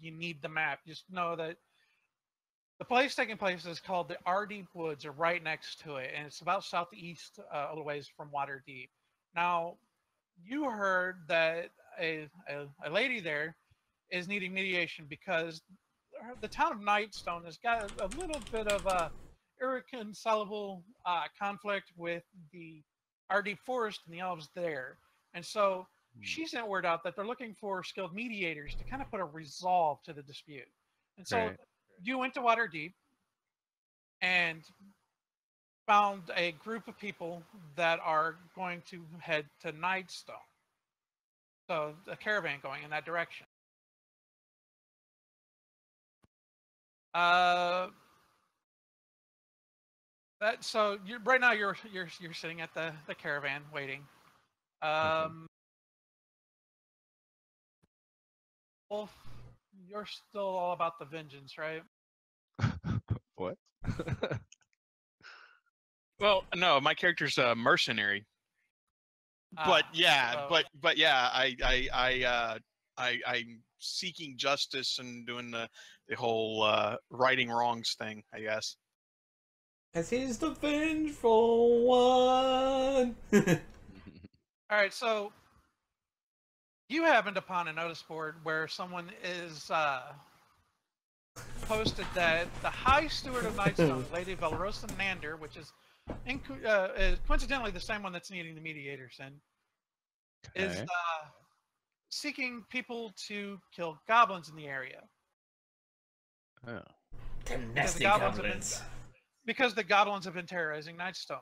You need the map. Just know that the place taking place is called the RD Woods, or right next to it, and it's about southeast a little ways from Waterdeep. Now, you heard that a lady there is needing mediation because the town of Nightstone has got a little bit of a irreconcilable conflict with the RD Forest and the elves there. And so she sent word out that they're looking for skilled mediators to kind of put a resolve to the dispute. And so you went to Waterdeep and found a group of people that are going to head to Nightstone. So a caravan going in that direction. So right now you're sitting at the caravan waiting. Wolf, you're still all about the vengeance, right? What? Well, no, my character's a mercenary. But yeah, but yeah, I'm seeking justice and doing the whole righting wrongs thing, I guess. As he's the vengeful one. All right, so you happened upon a notice board where someone is posted that the High Steward of Nightstone, Lady Valerosa Nander, which is coincidentally the same one that's needing the mediators in, is seeking people to kill goblins in the area. Oh. Them nasty goblins. Because the goblins have been terrorizing Nightstone.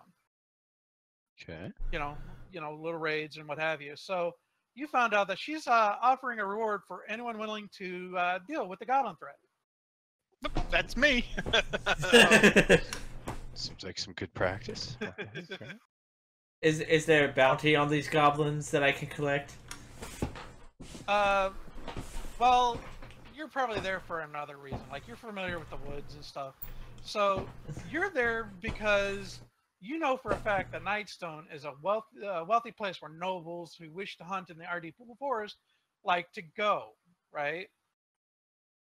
Okay. You know, little raids and what have you. So you found out that she's offering a reward for anyone willing to deal with the goblin threat. That's me. Seems like some good practice. Okay. Is there a bounty on these goblins that I can collect? Well, you're probably there for another reason. Like, you're familiar with the woods and stuff. So you're there because you know for a fact that Nightstone is a wealthy place where nobles who wish to hunt in the RD Forest like to go, right?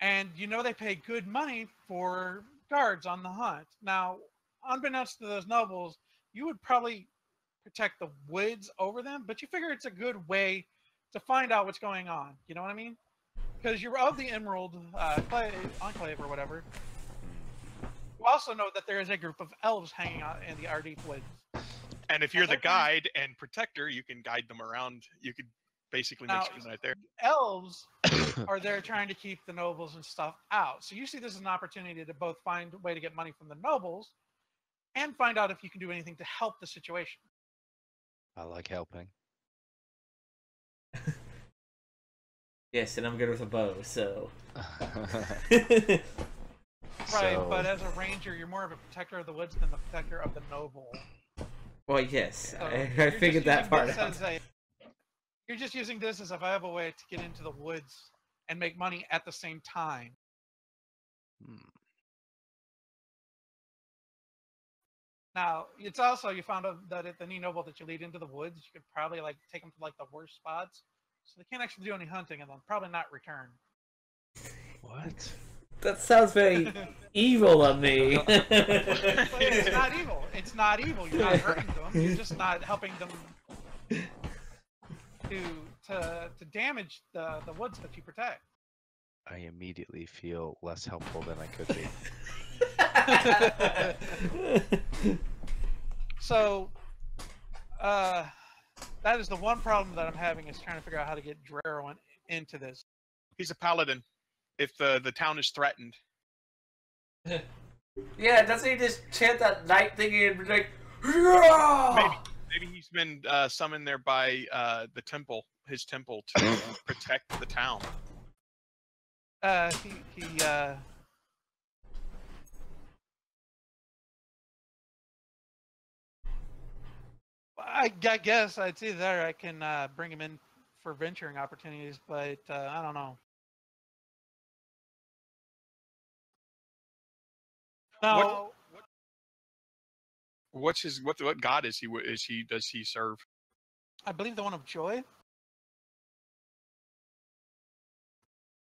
And you know they pay good money for guards on the hunt. Now, unbeknownst to those nobles, you would probably protect the woods over them, but you figure it's a good way to find out what's going on. You know what I mean? Because you're of the Emerald Enclave or whatever. You also know that there is a group of elves hanging out in the RD woods. And if you're the guide and protector, you can guide them around. You could basically make sure right there. Elves are there trying to keep the nobles and stuff out. So you see this as an opportunity to both find a way to get money from the nobles and find out if you can do anything to help the situation. I like helping. Yes, and I'm good with a bow, so. Right, but as a ranger, you're more of a protector of the woods than the protector of the noble. Well, yes, So I figured that part out. You're just using this as a viable way to get into the woods and make money at the same time. Now, it's also, you found out that at any noble that you lead into the woods, you could probably like take them to like the worst spots, so they can't actually do any hunting and they'll probably not return. What? That sounds very evil of me. It's not evil. It's not evil. You're not hurting them. You're just not helping them to damage the woods that you protect. I immediately feel less helpful than I could be. So, that is the one problem that I'm having, is trying to figure out how to get Drero into this. He's a paladin. If the town is threatened. Yeah, doesn't he just chant that night thingy and be like, Hurrah! Maybe he's been summoned there by the temple, his temple, to protect the town. I guess it's either I can bring him in for venturing opportunities, but I don't know. No, What's his what god is he does he serve? I believe the one of joy.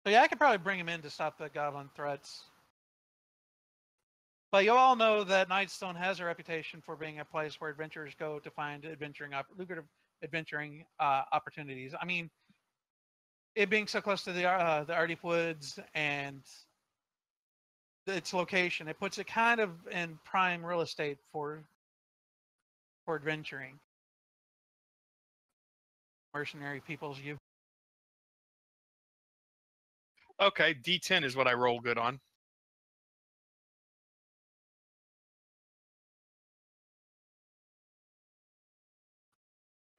So yeah, I could probably bring him in to stop the goblin threats. But you all know that Nightstone has a reputation for being a place where adventurers go to find lucrative adventuring opportunities. I mean, it being so close to the Ardeep Woods and its location, it puts it kind of in prime real estate for adventuring. Mercenary peoples, you. Okay, D10 is what I roll good on.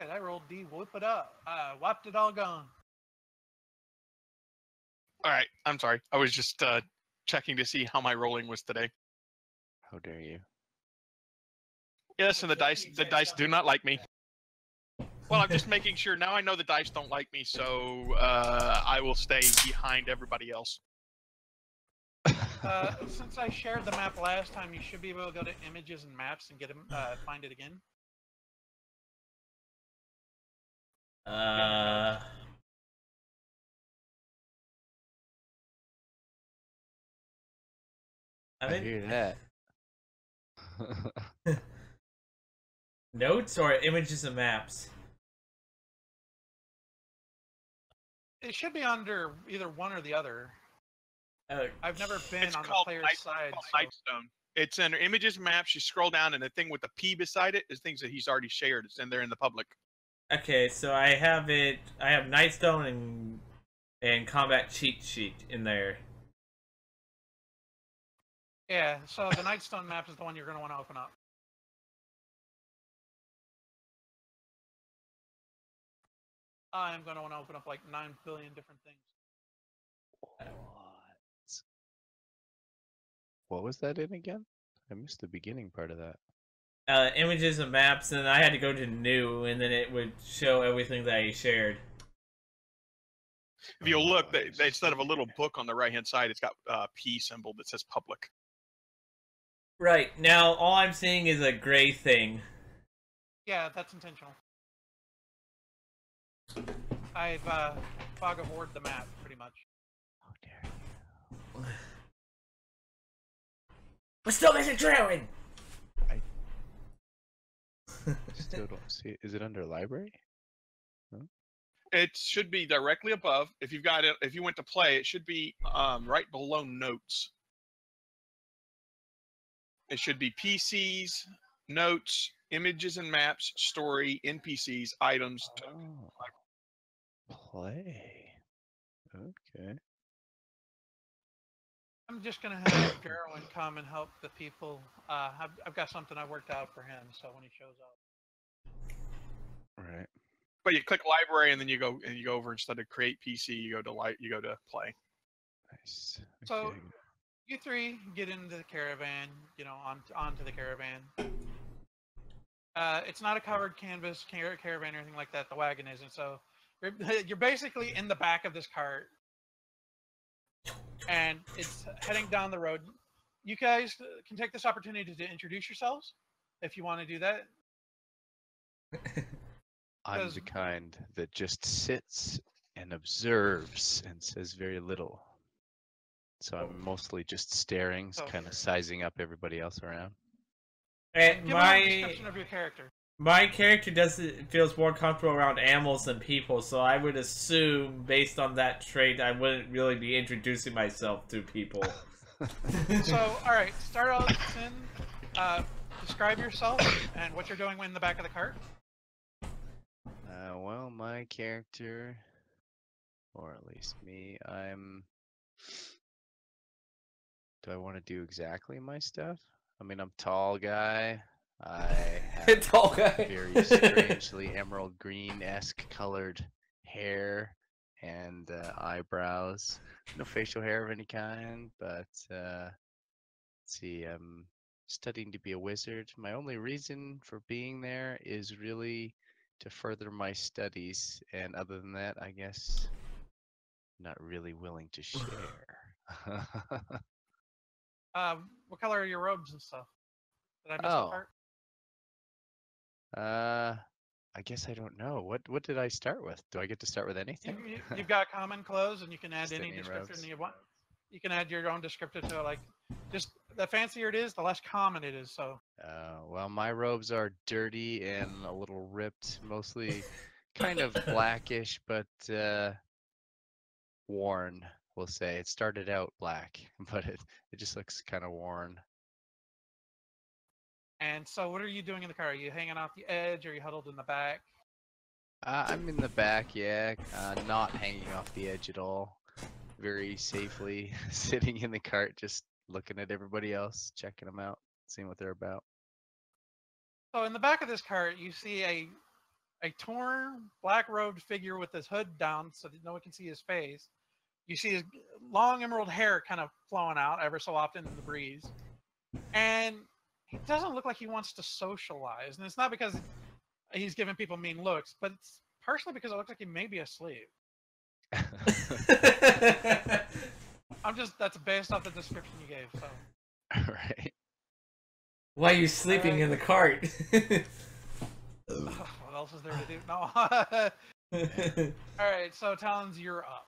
And I rolled D, whoop it up. Whopped it all gone. All right, I'm sorry. I was just checking to see how my rolling was today. How dare you? Yes, and the dice do not like me. Well, I'm just making sure. Now I know the dice don't like me, so I will stay behind everybody else. Since I shared the map last time, you should be able to go to images and maps and find it again. I hear that. Notes or images and maps? It should be under either one or the other. I've never been It's on the called player's side. So... Nightstone. It's under images, maps. You scroll down, and the thing with the P beside it is things that he's already shared. It's in there in the public. Okay, so I have it. I have Nightstone and combat cheat sheet in there. Yeah, so the Nightstone map is the one you're going to want to open up. I'm going to want to open up like 9 billion different things. What was that in again? I missed the beginning part of that. Images and maps, and I had to go to new, and then it would show everything that I shared. If you look, instead of a little book on the right-hand side, it's got a P symbol that says public. Right, now all I'm seeing is a gray thing. Yeah, that's intentional. I've fog of warred the map, pretty much. How dare you? We're still missing Trowin! Still don't see it. Is it under library? No? It should be directly above. If you've got it, if you went to play, it should be right below notes. It should be PCs, notes, images and maps, story, NPCs, items. Oh. Play. Okay. I'm just going to have Jarwin come and help the people. I've got something I worked out for him, so when he shows up. Right. But you click library and then you go over instead of create PC, you go to play. Nice. So Okay. you three get into the caravan, onto the caravan. It's not a covered canvas caravan or anything like that. The wagon isn't. So you're basically in the back of this cart, and it's heading down the road. You guys can take this opportunity to introduce yourselves if you want to do that. I'm the kind that just sits and observes and says very little. So I'm mostly just staring, kind of sizing up everybody else around. And Give me a description of your character. My character feels more comfortable around animals than people, so I would assume, based on that trait, I wouldn't really be introducing myself to people. So, all right, start out, Sin. Describe yourself and what you're doing in the back of the cart. Well, my character, or at least me, do I want to do exactly my stuff? I mean, I'm a tall guy. I have Tall guy. very strangely emerald green-esque colored hair and eyebrows. No facial hair of any kind, but let's see, I'm studying to be a wizard. My only reason for being there is really to further my studies, and other than that, I guess not really willing to share. What color are your robes and stuff? Did I miss Oh. the part? I guess I don't know. What did I start with? Do I get to start with anything? You've got common clothes, and you can add Just any any description robes? you want. You can add your own descriptor to it. Like, just the fancier it is, the less common it is. So. Well, my robes are dirty and a little ripped, mostly kind of blackish, but worn, we'll say. It started out black, but it just looks kind of worn. And so, what are you doing in the car? Are you hanging off the edge? Or are you huddled in the back? I'm in the back, yeah, not hanging off the edge at all. Very safely sitting in the cart, just looking at everybody else, checking them out, seeing what they're about. So, in the back of this cart, you see a torn, black-robed figure with his hood down so that no one can see his face. You see his long emerald hair kind of flowing out ever so often in the breeze. And he doesn't look like he wants to socialize. And it's not because he's giving people mean looks, but it's partially because it looks like he may be asleep. That's based off the description you gave, so. Right. Why are you sleeping in the cart? What else is there to do? No. Alright, so Talons, you're up.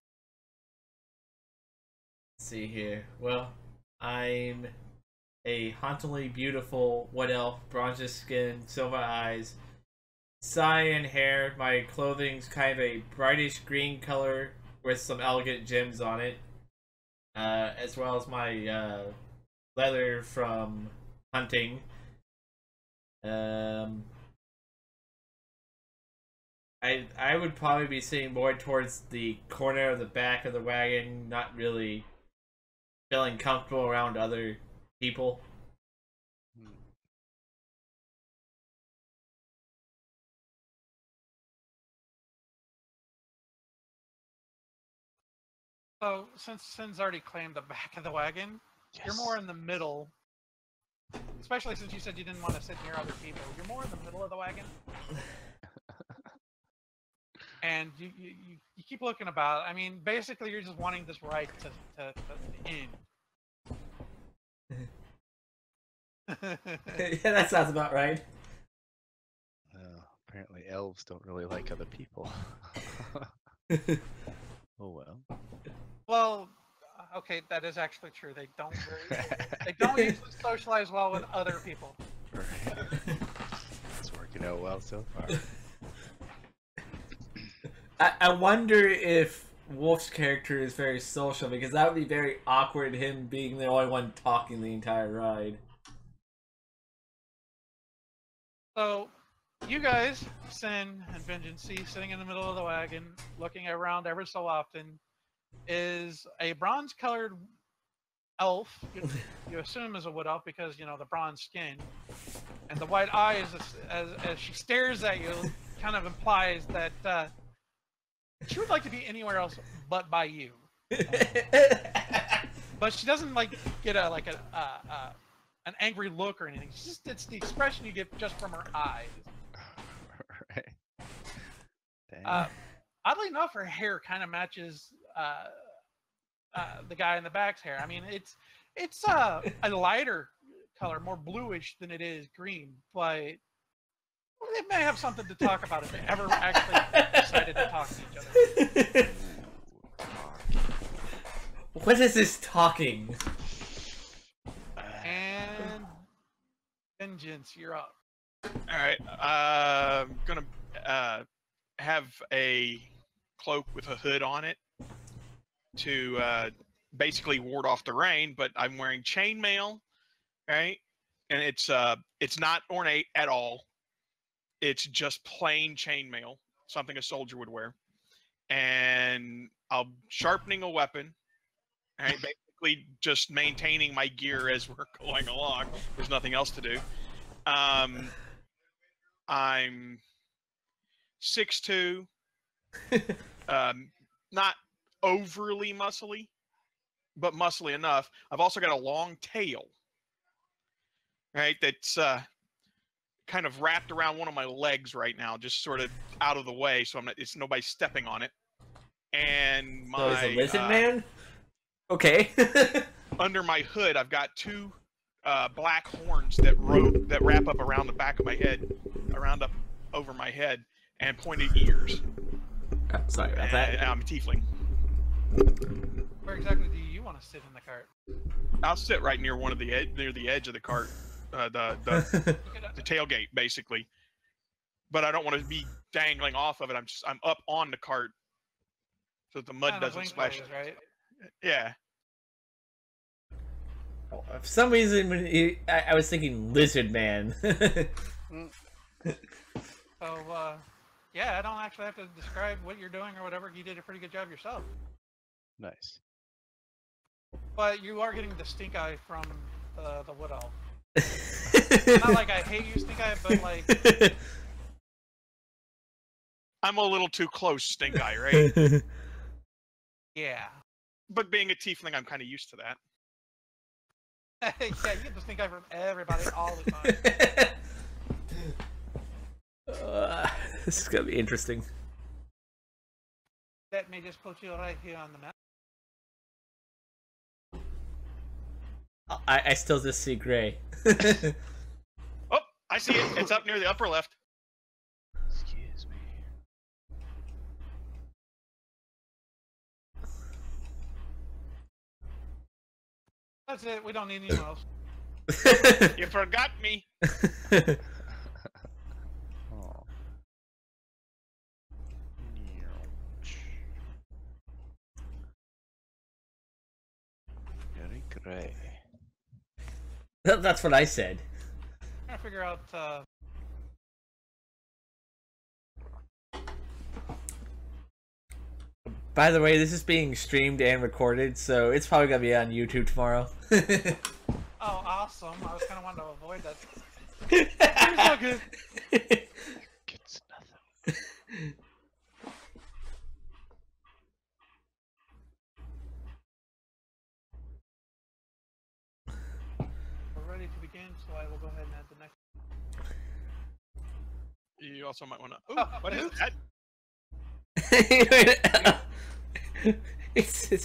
Let's see here. Well, I'm a hauntingly beautiful wood elf, bronze skin, silver eyes, cyan hair. My clothing's kind of a brightish green color with some elegant gems on it, as well as my leather from hunting. I would probably be sitting more towards the corner of the back of the wagon, not really feeling comfortable around other people. So, since Sin's already claimed the back of the wagon, Yes. you're more in the middle. Especially since you said you didn't want to sit near other people. You're more in the middle of the wagon. And you keep looking about. I mean, basically, you're just wanting this ride to end. Yeah, that sounds about right. Apparently elves don't really like other people. Oh well. Well, okay, that is actually true. They don't usually socialize well with other people. Right. It's working out well so far. I wonder if Wolf's character is very social, because that would be very awkward, him being the only one talking the entire ride. So, you guys, Sin and Vengeancey, sitting in the middle of the wagon, looking around ever so often, is a bronze-colored elf. You assume is a wood elf because, you know, the bronze skin. And the white eyes, as she stares at you, kind of implies that she would like to be anywhere else but by you. But she doesn't, like, get an angry look or anything. It's the expression you get just from her eyes. Right. Oddly enough, her hair kind of matches the guy in the back's hair. I mean, it's a lighter color, more bluish than it is green, but they may have something to talk about if they ever actually decided to talk to each other. What is this talking? And Vengeance, you're up. All right, I'm gonna have a cloak with a hood on it to basically ward off the rain, but I'm wearing chainmail, right? And it's not ornate at all. It's just plain chainmail, something a soldier would wear. And I'm sharpening a weapon, right? Basically just maintaining my gear as we're going along. There's nothing else to do. I'm 6'2", not overly muscly, but muscly enough. I've also got a long tail. right? That's kind of wrapped around one of my legs right now, just sort of out of the way, so it's nobody stepping on it. And So he's my a lizard man? Okay. under my hood, I've got two black horns that wrap up around the back of my head, up over my head, and pointed ears. Oh, sorry about that. I'm a tiefling. Where exactly do you want to sit in the cart? I'll sit right near near the edge of the cart, the tailgate, basically. But I don't want to be dangling off of it. I'm up on the cart, so that the mud doesn't splash. Right? Yeah. For some reason, I was thinking lizard man. So, yeah, I don't actually have to describe what you're doing or whatever. You did a pretty good job yourself. Nice. But you are getting the stink eye from the wood elf. Not like I hate you, stink eye, but like... I'm a little too close, stink eye, right? Yeah. But being a tiefling, I'm kind of used to that. Yeah, you get the stink eye from everybody all the time. This is gonna be interesting. Let me just put you right here on the map. I still just see gray. Oh, I see it. It's up near the upper left. Excuse me. That's it. We don't need anyone else. You forgot me. Oh. Very gray. That's what I said. I'm trying to figure out. By the way, this is being streamed and recorded, so it's probably gonna be on YouTube tomorrow. Oh, awesome! I was kind of wanting to avoid that. It's all good. Gets nothing. We're ready to begin, so I will go ahead and add the next. You also might want to. Oh, what is that?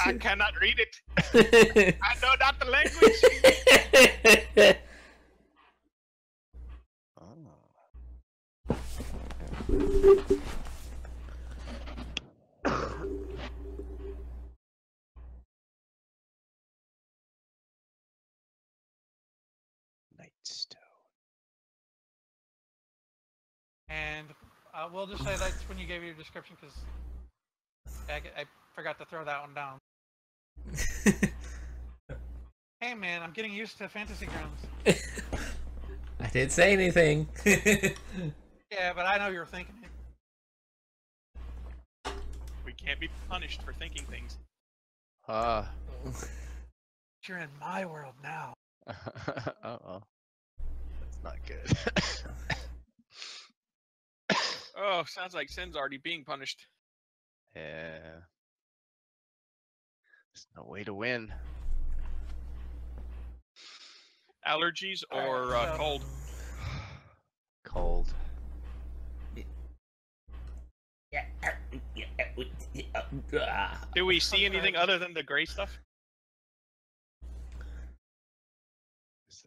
I cannot read it. I know not the language. Oh. Nightstone. And we'll just say that's when you gave your description, because I forgot to throw that one down. Hey man, I'm getting used to Fantasy Grounds. I didn't say anything. Yeah, but I know you're thinking it. We can't be punished for thinking things. You're in my world now. Uh-oh. That's not good. Oh, sounds like Sin's already being punished. Yeah. There's no way to win. Allergies or Alright, so- cold? Cold. Do we see anything other than the gray stuff? What's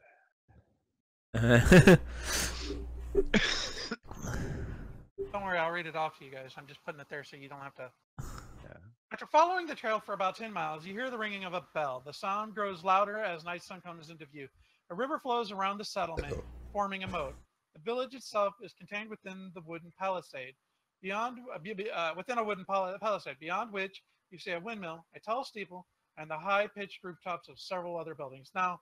that? Don't worry, I'll read it off to you guys. I'm just putting it there so you don't have to. Yeah. After following the trail for about 10 miles, you hear the ringing of a bell. The sound grows louder as night sun comes into view. A river flows around the settlement, forming a moat. The village itself is contained within the wooden palisade. Within a wooden palisade, beyond which you see a windmill, a tall steeple, and the high-pitched rooftops of several other buildings. Now,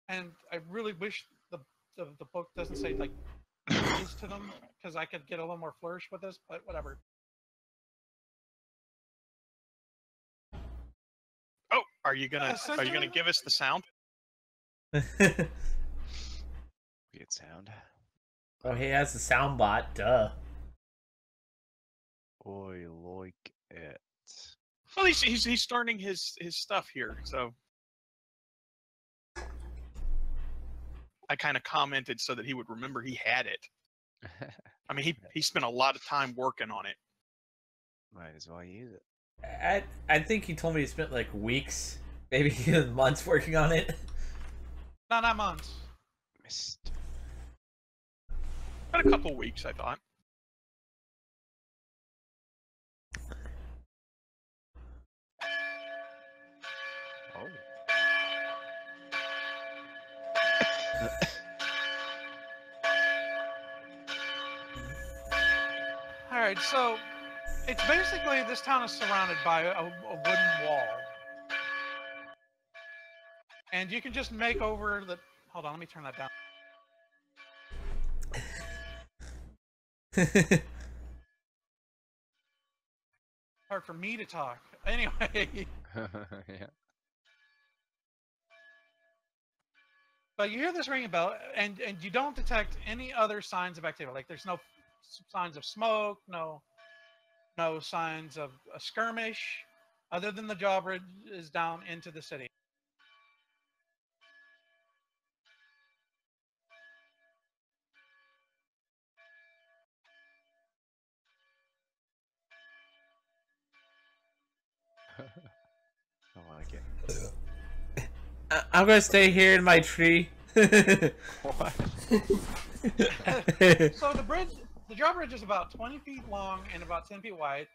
and I really wish the book doesn't say like names to them, because I could get a little more flourish with this, but whatever. Oh, are you gonna give us the sound? Weird sound. Oh, he has a sound bot, duh. I like it. Well, he's starting his stuff here, so I kind of commented so that he would remember he had it. I mean, he spent a lot of time working on it. Might as well use it. I think he told me he spent like weeks, maybe even months working on it. No, not months. Missed. About a couple weeks, I thought. Oh. All right, so it's basically this town is surrounded by a wooden wall, and you can just make over the. Hold on, let me turn that down. Hard for me to talk. Anyway, Yeah. but you hear this ringing bell, and you don't detect any other signs of activity. Like there's no signs of smoke, no signs of a skirmish, other than the drawbridge is down into the city. I like it. I'm gonna stay here in my tree. What? So the drawbridge is about 20 feet long and about 10 feet wide,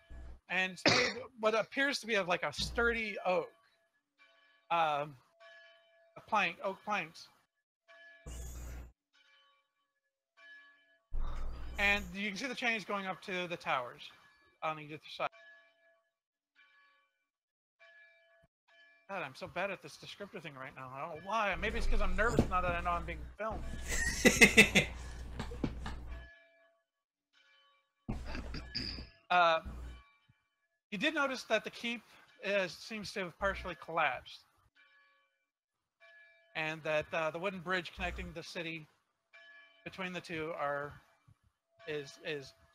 and it's made what appears to be of like a sturdy oak, oak planks. And you can see the chains going up to the towers on either side. God, I'm so bad at this descriptor thing right now. I don't know why. Maybe it's because I'm nervous now that I know I'm being filmed. You did notice that the keep seems to have partially collapsed, and that the wooden bridge connecting the city between the two is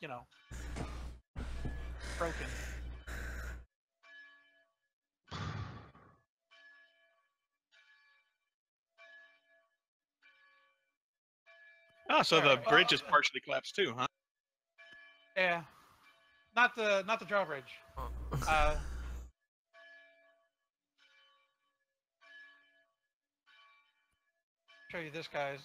you know, broken. Oh, so the Alright, bridge is partially collapsed too, huh? Yeah, not the drawbridge. Show you this, guys.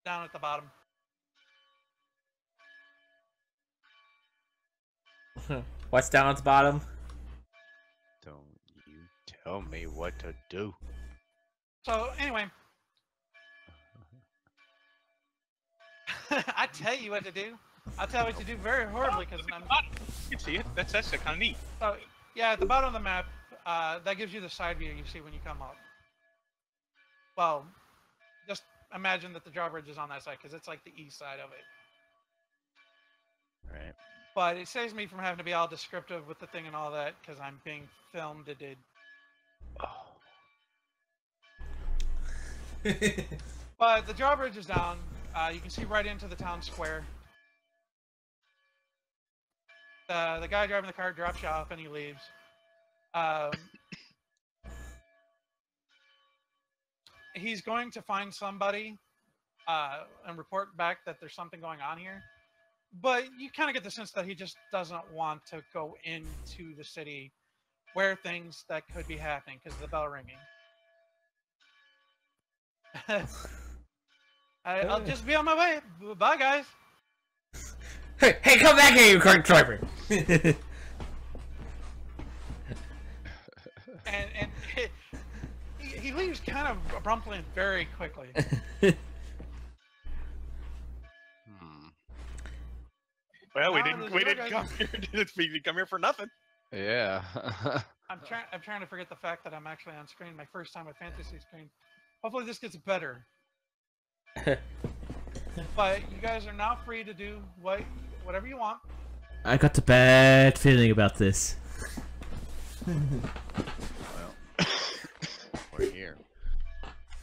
Down at the bottom. What's down at the bottom? Don't you tell me what to do. So anyway, I tell you what to do. I tell you what to do very horribly because I'm. You can see it. That's kind of neat. So yeah, at the bottom of the map, that gives you the side view you see when you come up. Well, just imagine that the drawbridge is on that side because it's like the east side of it. Right. But it saves me from having to be all descriptive with the thing and all that because I'm being filmed. It did. Oh. But the drawbridge is down. You can see right into the town square. The guy driving the car drops you off and he leaves. He's going to find somebody and report back that there's something going on here. But you kind of get the sense that he just doesn't want to go into the city where things that could be happening because of the bell ringing. I'll just be on my way. Bye, guys. Hey, come back here, you cart driver! and he leaves kind of abruptly and very quickly. Well, we didn't come here. We didn't come here for nothing. Yeah. I'm trying to forget the fact that I'm actually on screen. My first time with fantasy screen. Hopefully this gets better. But you guys are now free to do whatever you want. I got a bad feeling about this. Well, we're here.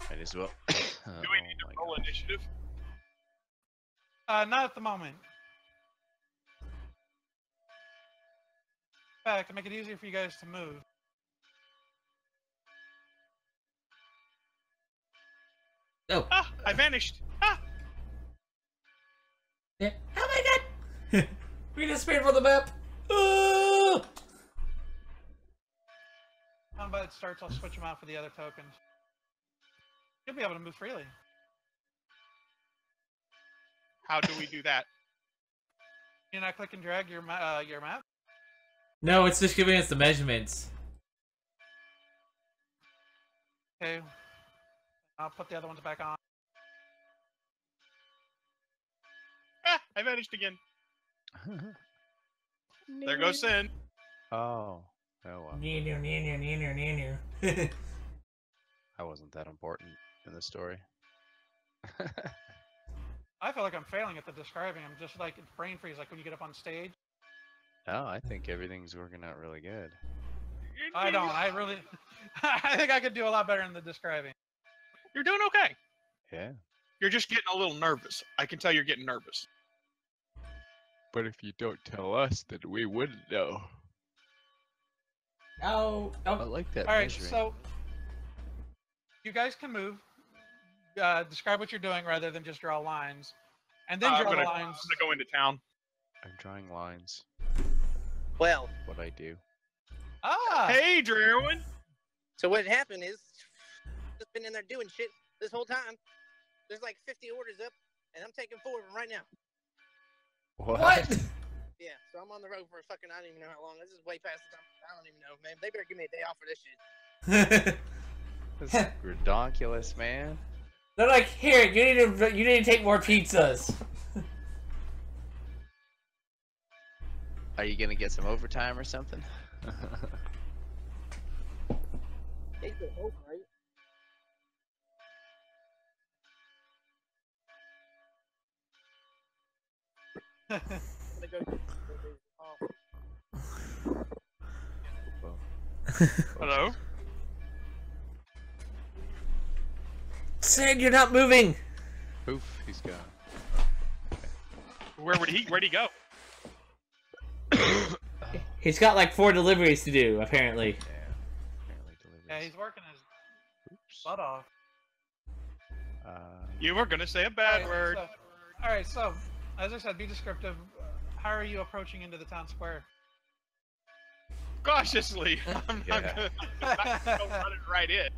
Might as well. Do we need to roll initiative? Not at the moment. back to make it easier for you guys to move. Oh. Ah, I vanished. Ah, Yeah. Oh my god! We disappeared from the map! Combat starts, I'll switch them out for the other tokens. You'll be able to move freely. how do we do that? You're not click and drag your map? No, it's just giving us the measurements. Okay. I'll put the other ones back on. Ah, I vanished again. There goes Sin. Oh. Oh well. I wasn't that important in the story. I feel like I'm failing at the describing. I'm just like brain freeze, like when you get up on stage. No, I think everything's working out really good. I don't. I really. I think I could do a lot better in the describing. You're doing okay. Yeah. You're just getting a little nervous. I can tell you're getting nervous. But if you don't tell us, then we wouldn't know. Oh, I like that All right, measuring. so you guys can move. Describe what you're doing rather than just draw lines, and then I'm draw gonna the lines. go into town. I'm drawing lines. Well, What I do. Ah, Hey, Drewin. so what happened is, just been in there doing shit this whole time. There's like 50 orders up, and I'm taking 4 of them right now. what? Yeah, so I'm on the road for fucking, I don't even know how long. This is way past the time. I don't even know, man. They better give me a day off for this shit. This is ridiculous, man. They're like, here, you need to take more pizzas. Are you gonna get some overtime or something? They go home, right? I'm gonna go Hello. Sid, you're not moving. Poof, he's gone. Where'd he go? He's got like 4 deliveries to do, apparently. Yeah. Apparently deliveries. yeah, he's working his Oops. butt off. You were gonna say a bad Alright, word. All right, so as I said, be descriptive. How are you approaching into the town square? Cautiously. I'm not Yeah. gonna run it right in.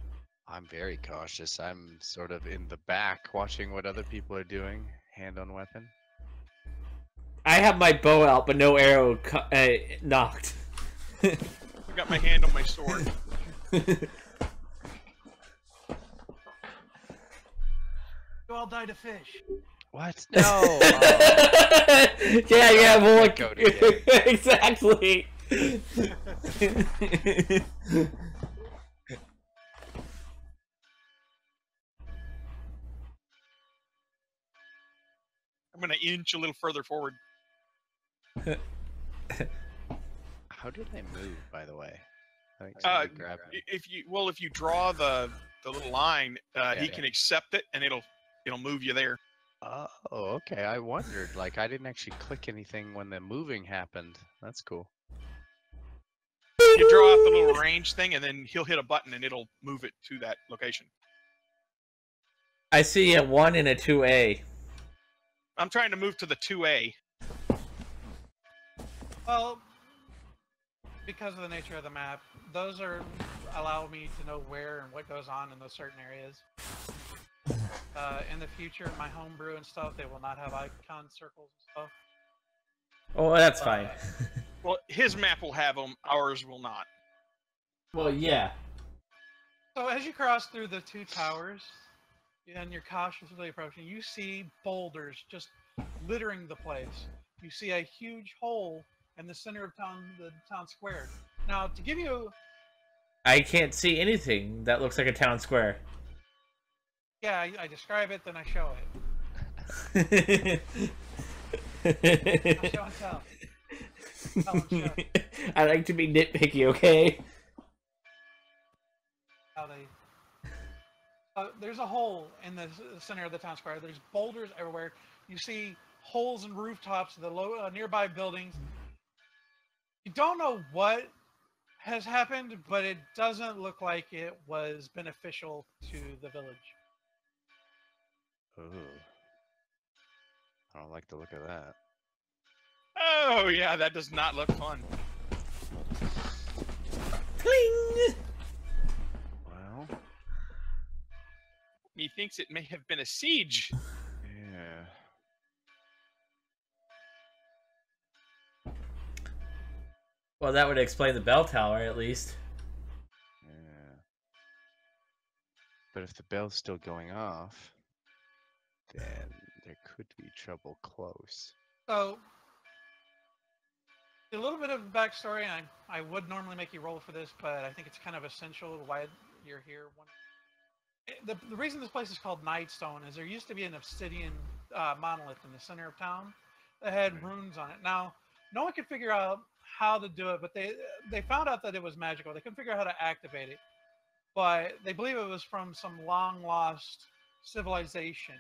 I'm very cautious. I'm sort of in the back watching what other people are doing, hand on weapon. I have my bow out, but no arrow knocked. I got my hand on my sword. You all died of fish. What? No! Yeah, well, like, Go together. exactly. I'm gonna inch a little further forward. How did I move, by the way? I think Uh, somebody grabbed me. If you draw the little line, he Yeah. can accept it, and it'll move you there. Oh, okay. I wondered. Like, I didn't actually click anything when the moving happened. That's cool. You draw out the little range thing, and then he'll hit a button, and it'll move it to that location. I see a 1 and a 2A. I'm trying to move to the 2A. Well, because of the nature of the map, those allow me to know where and what goes on in those certain areas. In the future, my homebrew and stuff, they will not have icon circles and stuff. Oh, that's fine. Well, his map will have them. Ours will not. Well, yeah. So as you cross through the 2 towers, and you're cautiously approaching, you see boulders just littering the place. You see a huge hole in the center of the town square. Now, to give you, I can't see anything that looks like a town square. yeah, I describe it, then I show it. I show and tell. Tell and show. I like to be nitpicky, okay? How they. There's a hole in the center of the town square. There's boulders everywhere. You see holes in rooftops of the nearby buildings. You don't know what has happened, but it doesn't look like it was beneficial to the village. Ooh. I don't like the look of that. Oh yeah, that does not look fun. Cling! Well, He thinks it may have been a siege. yeah. Well, that would explain the bell tower, at least. Yeah. But if the bell's still going off, then there could be trouble close. So, a little bit of backstory. I would normally make you roll for this, but I think it's kind of essential why you're here. The reason this place is called Nightstone is there used to be an obsidian monolith in the center of town that had runes on it. Now, no one could figure out how to do it, but they found out that it was magical. They couldn't figure out how to activate it, but they believe it was from some long lost civilization.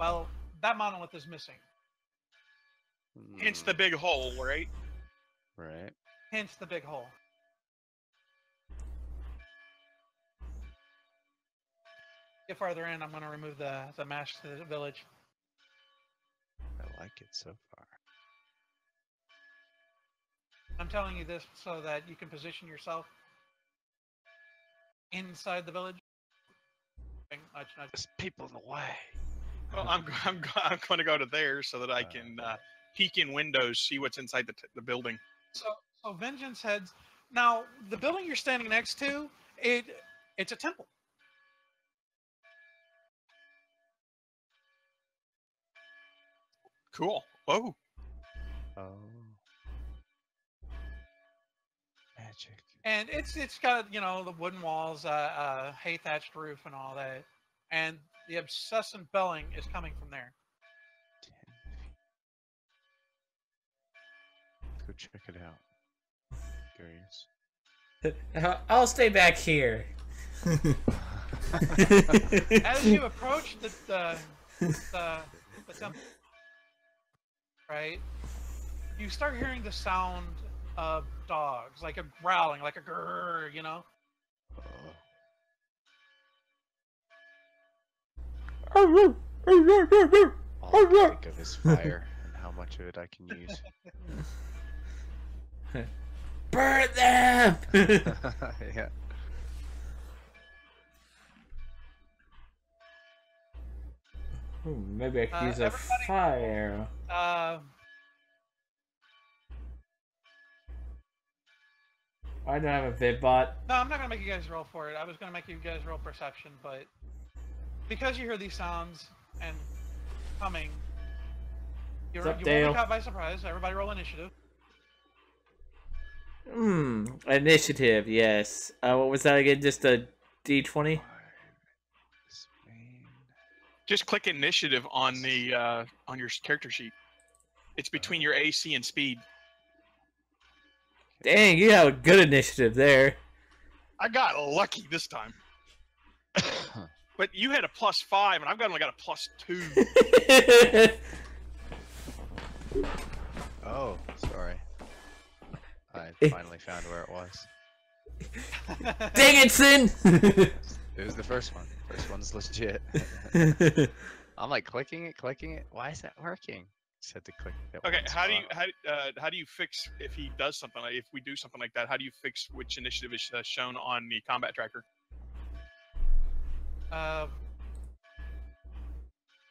Well, that monolith is missing. Hence the big hole, right? Right. Hence the big hole. Get farther in, I'm going to remove the mask to the village. I like it so far. I'm telling you this so that you can position yourself inside the village. Nudge, nudge. There's people in the way. Well, I'm going to go to there so that I can peek in windows, see what's inside the building. So Vengeance heads. Now, the building you're standing next to, it's a temple. Cool. Oh, Oh. Magic. And it's got, you know, the wooden walls, hay thatched roof and all that. And the incessant belling is coming from there. 10 feet. Go check it out. Curious. I'll stay back here. As you approach the temple, right, you start hearing the sound of dogs, like a growling, like a grrr, you know. All I can think of is fire and how much of it I can use. Burn them! Yeah. Maybe I could use a everybody- fire. I don't have a vidbot. No, I'm not gonna make you guys roll for it. I was gonna make you guys roll perception, but because you hear these sounds and coming, you What's up, won't Dale? be caught by surprise. Everybody roll initiative. Initiative, yes. What was that again? Just a D20? Spain. just click initiative on the on your character sheet. It's between your AC and speed. Dang, you have a good initiative there. I got lucky this time. But you had a +5, and I've only got a +2. Oh, sorry. I finally found where it was. Dang it, Sin! It was the first one. First one's legit. I'm like clicking it. Why is that working? Just had to click that Okay, one how do you fix if he does something like if we do something like that? How do you fix which initiative is shown on the combat tracker?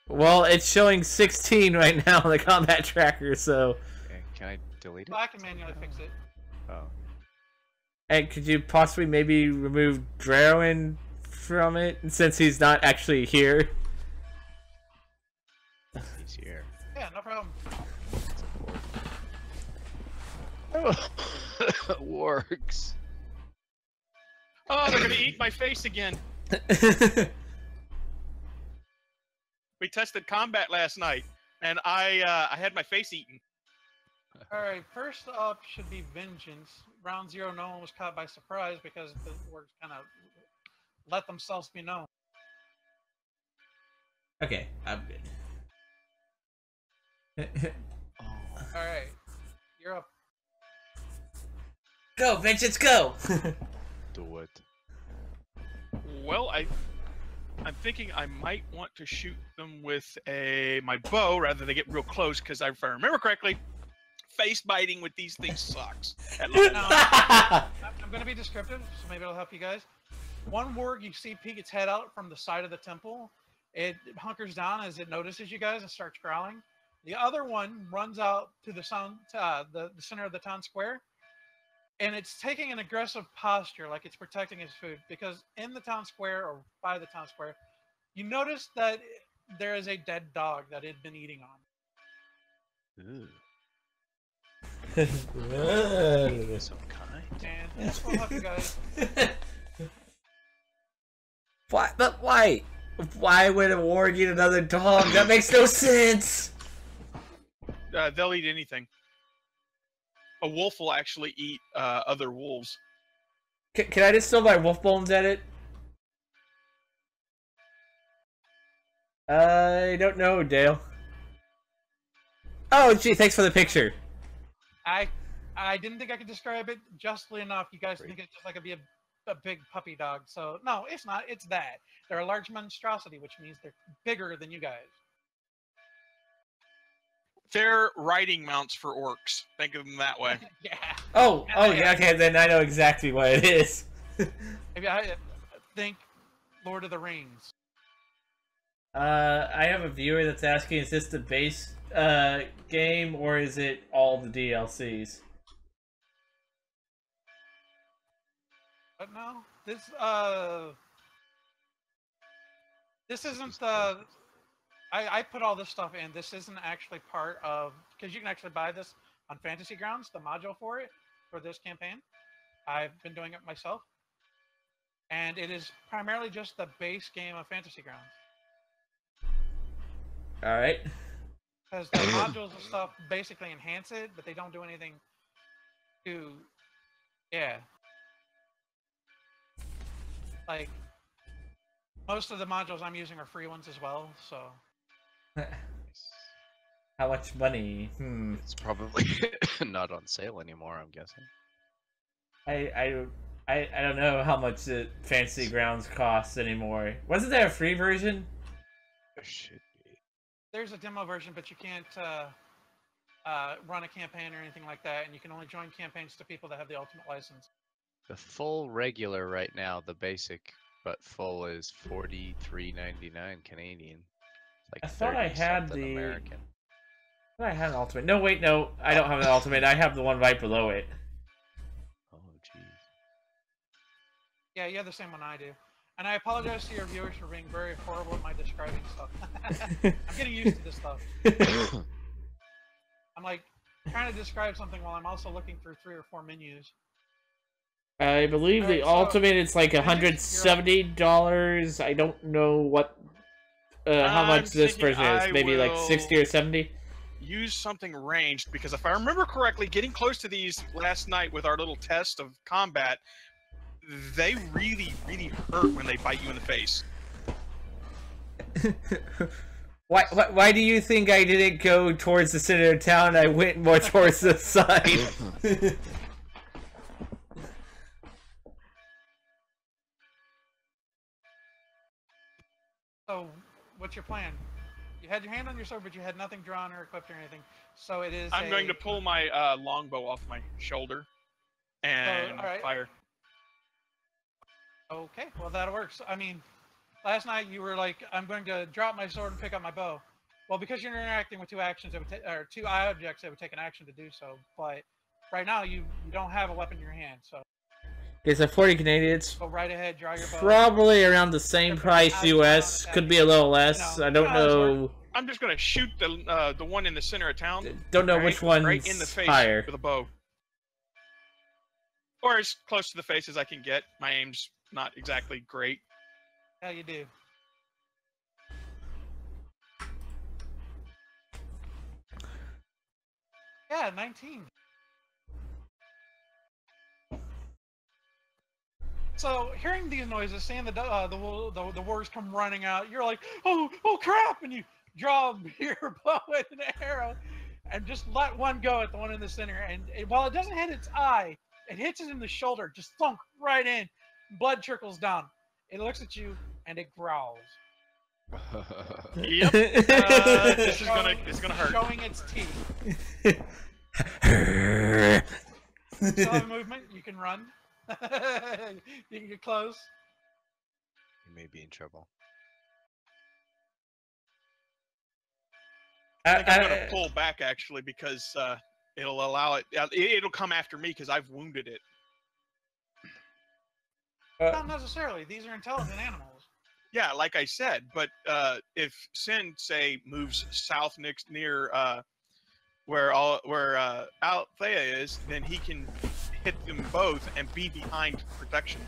Well, it's showing 16 right now on the combat tracker, so... Okay, can I delete it? I can manually fix it. Oh. And could you possibly maybe remove Drarwin from it, since he's not actually here? He's here. Yeah, no problem. Works. Oh, they're gonna eat my face again. We tested combat last night, and I had my face eaten. All right, first up should be Vengeance. Round 0, no one was caught by surprise because the words kind of let themselves be known. Okay, I'm good. Oh. All right, you're up. Go, Vengeance, go! Do it. Well, I'm thinking I might want to shoot them with my bow rather than get real close, because if I remember correctly, face biting with these things sucks. At level one. I'm going to be descriptive, so maybe it'll help you guys. One warg you see peek its head out from the side of the temple. It hunkers down as it notices you guys and starts growling. The other one runs out to the center of the town square, and it's taking an aggressive posture, like it's protecting its food, because in the town square, or by the town square, you notice that there is a dead dog that it had been eating on. Ooh. Some kind. And this will help you guys. Why? But why? Why would a warg eat another dog? That makes no sense! They'll eat anything. A wolf will actually eat other wolves. Can I just throw my wolf bones at it? I don't know, Dale. Oh, gee, thanks for the picture. I didn't think I could describe it justly enough. You guys think it's just like a big puppy dog. So no, it's not. It's that. They're a large monstrosity, which means they're bigger than you guys. They're riding mounts for orcs. Think of them that way. Yeah. Oh, yeah, okay, then I know exactly what it is. Maybe I think Lord of the Rings. I have a viewer that's asking, is this the base game, or is it all the DLCs? But no, this isn't the. I put all this stuff in. This isn't actually part of, because you can actually buy this on Fantasy Grounds, the module for it, for this campaign. I've been doing it myself. And it is primarily just the base game of Fantasy Grounds. Alright. Because the modules and stuff basically enhance it, but they don't do anything to, yeah. Like, most of the modules I'm using are free ones as well, so. How much money? It's probably not on sale anymore, I'm guessing. I don't know how much the Fantasy Grounds costs anymore. Wasn't there a free version? There should be. There's a demo version, but you can't run a campaign or anything like that, and you can only join campaigns to people that have the ultimate license. The full regular right now, the basic but full, is $43.99 Canadian. Like I thought I had the American. I thought I had an ultimate. No, wait, no, I don't have an ultimate. I have the one right below it. Oh, jeez. Yeah, you have the same one I do. And I apologize to your viewers for being very horrible at my describing stuff. I'm getting used to this stuff. I'm like trying to describe something while I'm also looking through 3 or 4 menus. I believe Alright, the so, ultimate is like $170. I don't know what how much this version is. Maybe like 60 or 70. Use something ranged, because if I remember correctly, getting close to these last night with our little test of combat, they really, really hurt when they bite you in the face. Why do you think I didn't go towards the center of town? I went more towards the side. So, what's your plan? You had your hand on your sword, but you had nothing drawn or equipped or anything. So it is. I'm going to pull my longbow off my shoulder and fire. Okay, well that works. I mean, last night you were like, I'm going to drop my sword and pick up my bow. Well, because you're interacting with 2 actions, or 2 objects, it would take an action to do so. But right now you don't have a weapon in your hand, so. Okay, so 40 Canadians. Go right ahead, draw your bow. Probably around the same price US. Could be a little less. I don't know. I'm just going to shoot the one in the center of town. Don't know which one's right in the face higher. with a bow. Or as close to the face as I can get. My aim's not exactly great. Yeah, you do. Yeah, 19. So, hearing these noises, seeing the warriors come running out, you're like, oh crap! And you draw your bow and an arrow, and just let one go at the one in the center. And while it doesn't hit its eye, It hits it in the shoulder, just thunk right in. Blood trickles down. It looks at you and it growls. Yep. It's gonna hurt. Showing its teeth. You still have movement. You can run. You can get close. You may be in trouble. I think I'm gonna pull back actually because it'll allow it. It'll come after me because I've wounded it. Not necessarily. These are intelligent animals. Yeah, like I said, but if Sin say moves south near where Althea is, then he can hit them both and be behind protection.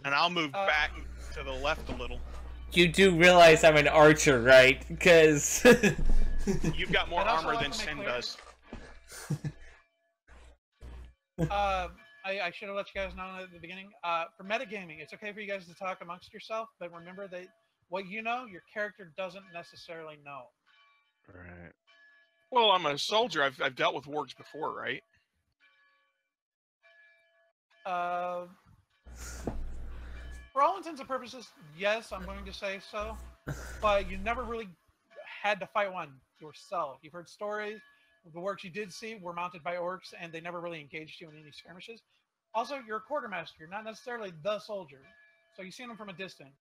And I'll move back to the left a little. You do realize I'm an archer, right? Because You've got more I'd also armor like than to make Sin clear- does. I should have let you guys know at the beginning. For metagaming, it's okay for you guys to talk amongst yourself, but remember that what you know, your character doesn't necessarily know. Right. Well, I'm a soldier. I've dealt with wargs before, right? For all intents and purposes, yes, I'm going to say so. But you never really had to fight one yourself. You've heard stories. The orcs you did see were mounted by orcs, and they never really engaged you in any skirmishes. Also, you're a quartermaster. You're not necessarily the soldier. So you've seen them from a distance.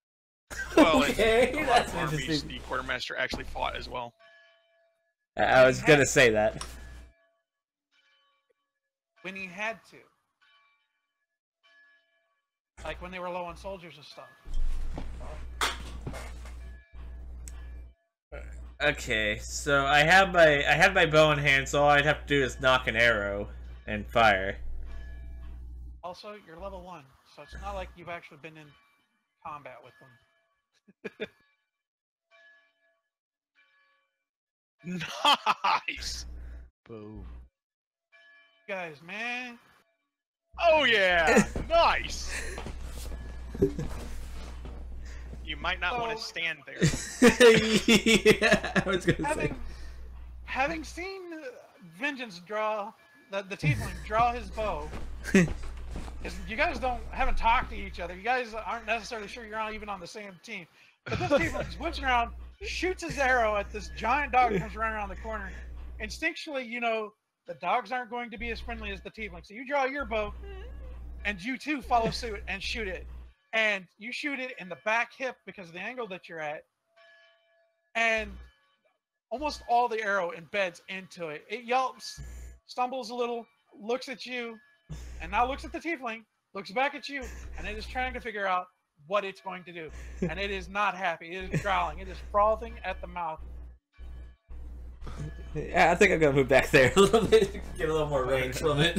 Well, Okay, in a lot that's of armies, interesting. the quartermaster actually fought as well. I was gonna say that. When he had to. Like when they were low on soldiers and stuff. Okay, so I have my bow in hand, so all I'd have to do is knock an arrow and fire. Also, you're level 1, so it's not like you've actually been in combat with them. Nice. Boom. Guys, man. Oh yeah, nice. You might not want to So- stand there. Yeah, I was gonna say. Having seen Vengeance draw the tiefling draw his bow, you guys haven't talked to each other. You guys aren't necessarily sure you're not even on the same team. But this tiefling switches around, shoots his arrow at this giant dog that comes running around the corner. Instinctually, you know the dogs aren't going to be as friendly as the tiefling. So you draw your bow, and you too follow suit and shoot it. And you shoot it in the back hip because of the angle that you're at. And almost all the arrow embeds into it. It yelps, stumbles a little, looks at you, and now looks at the tiefling, looks back at you, and it is trying to figure out what it's going to do. And it is not happy. It is growling. It is frothing at the mouth. Yeah, I think I'm gonna move back there a little bit, get a little more range from it.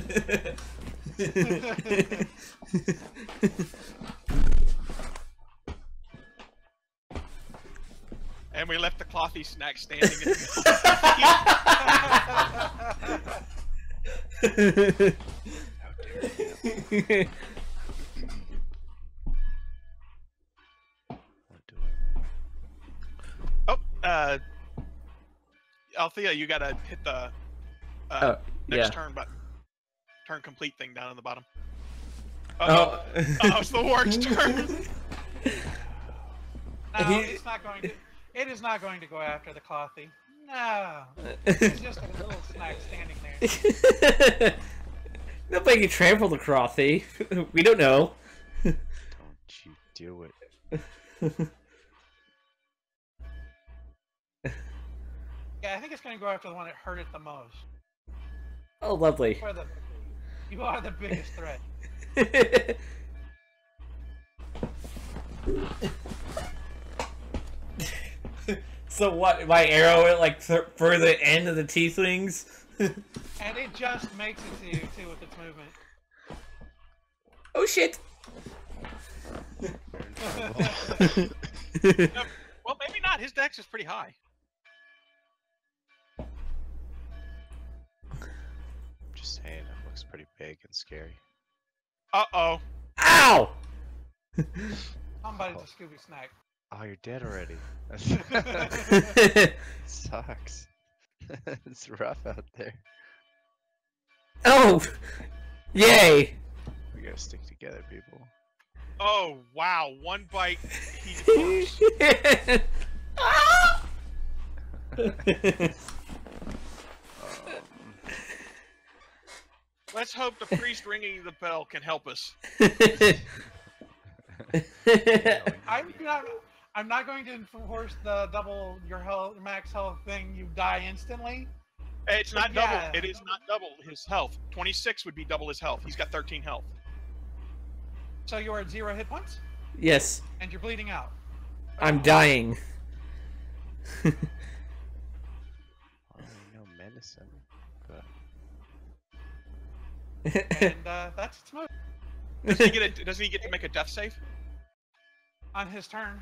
And we left the clothy snack standing in the middle. What do I want? Oh, Althea, you gotta hit the next turn button. Turn complete thing down on the bottom. Oh, it's the warg's turn. No, it's not going to. It is not going to go after the clothy. No, it's just a little snack standing there. Nobody can trample the crothy. We don't know. Don't you do it. Yeah, I think it's going to go after the one that hurt it the most. Oh, lovely. You are the biggest threat. So what? My arrow went like for the end of the tieflings? And it just makes it to you too with its movement. Oh shit! Well, maybe not. His dex is pretty high. Just saying, it looks pretty big and scary. Uh-oh. Ow! Somebody's a Scooby snack. Oh, you're dead already. Sucks. It's rough out there. Oh! Yay! We gotta stick together, people. Oh wow! One bite, he departs. Let's hope the priest ringing the bell can help us. I'm not going to enforce the double your health, max health thing. You die instantly. It's not double. Yeah. It is not double his health. 26 would be double his health. He's got 13 health. So you're at 0 hit points Yes, and you're bleeding out. I'm dying. I only know medicine, but And that's its move Doesn't he get to make a death save? on his turn.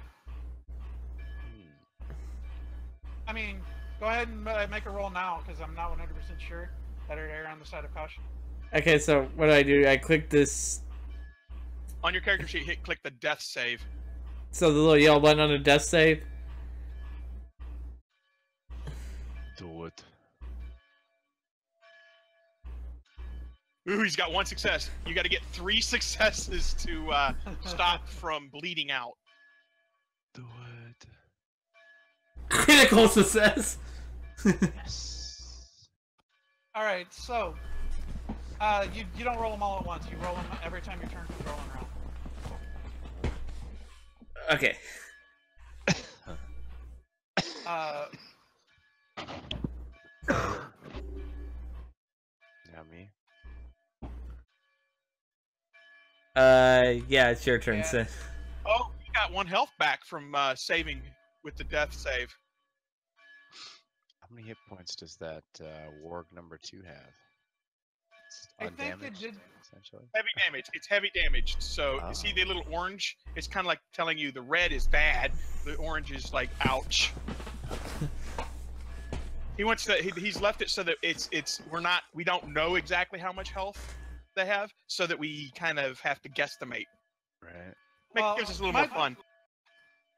I mean, go ahead and make a roll now because I'm not 100% sure. Better err on the side of caution. Okay, so what do? I click this. On your character sheet, click the death save. So the little yellow button on the death save. do it. Ooh, he's got 1 success. You got to get 3 successes to stop from bleeding out. Do it. Critical success. Yes. All right, so you don't roll them all at once. You roll them every time your turn is rolling around. Okay. Now me. Yeah, it's your turn, Yeah. Sid. Oh, you got 1 health back from saving with the death save. How many hit points does that warg number 2 have? It's I think it undamaged, did- essentially. Heavy damage. It's heavy damage. So you see the little orange? It's kind of like telling you the red is bad. The orange is like ouch. He wants to. He's left it so that we don't know exactly how much health they have, so that we kind of have to guesstimate. Right. Gives us a little more fun.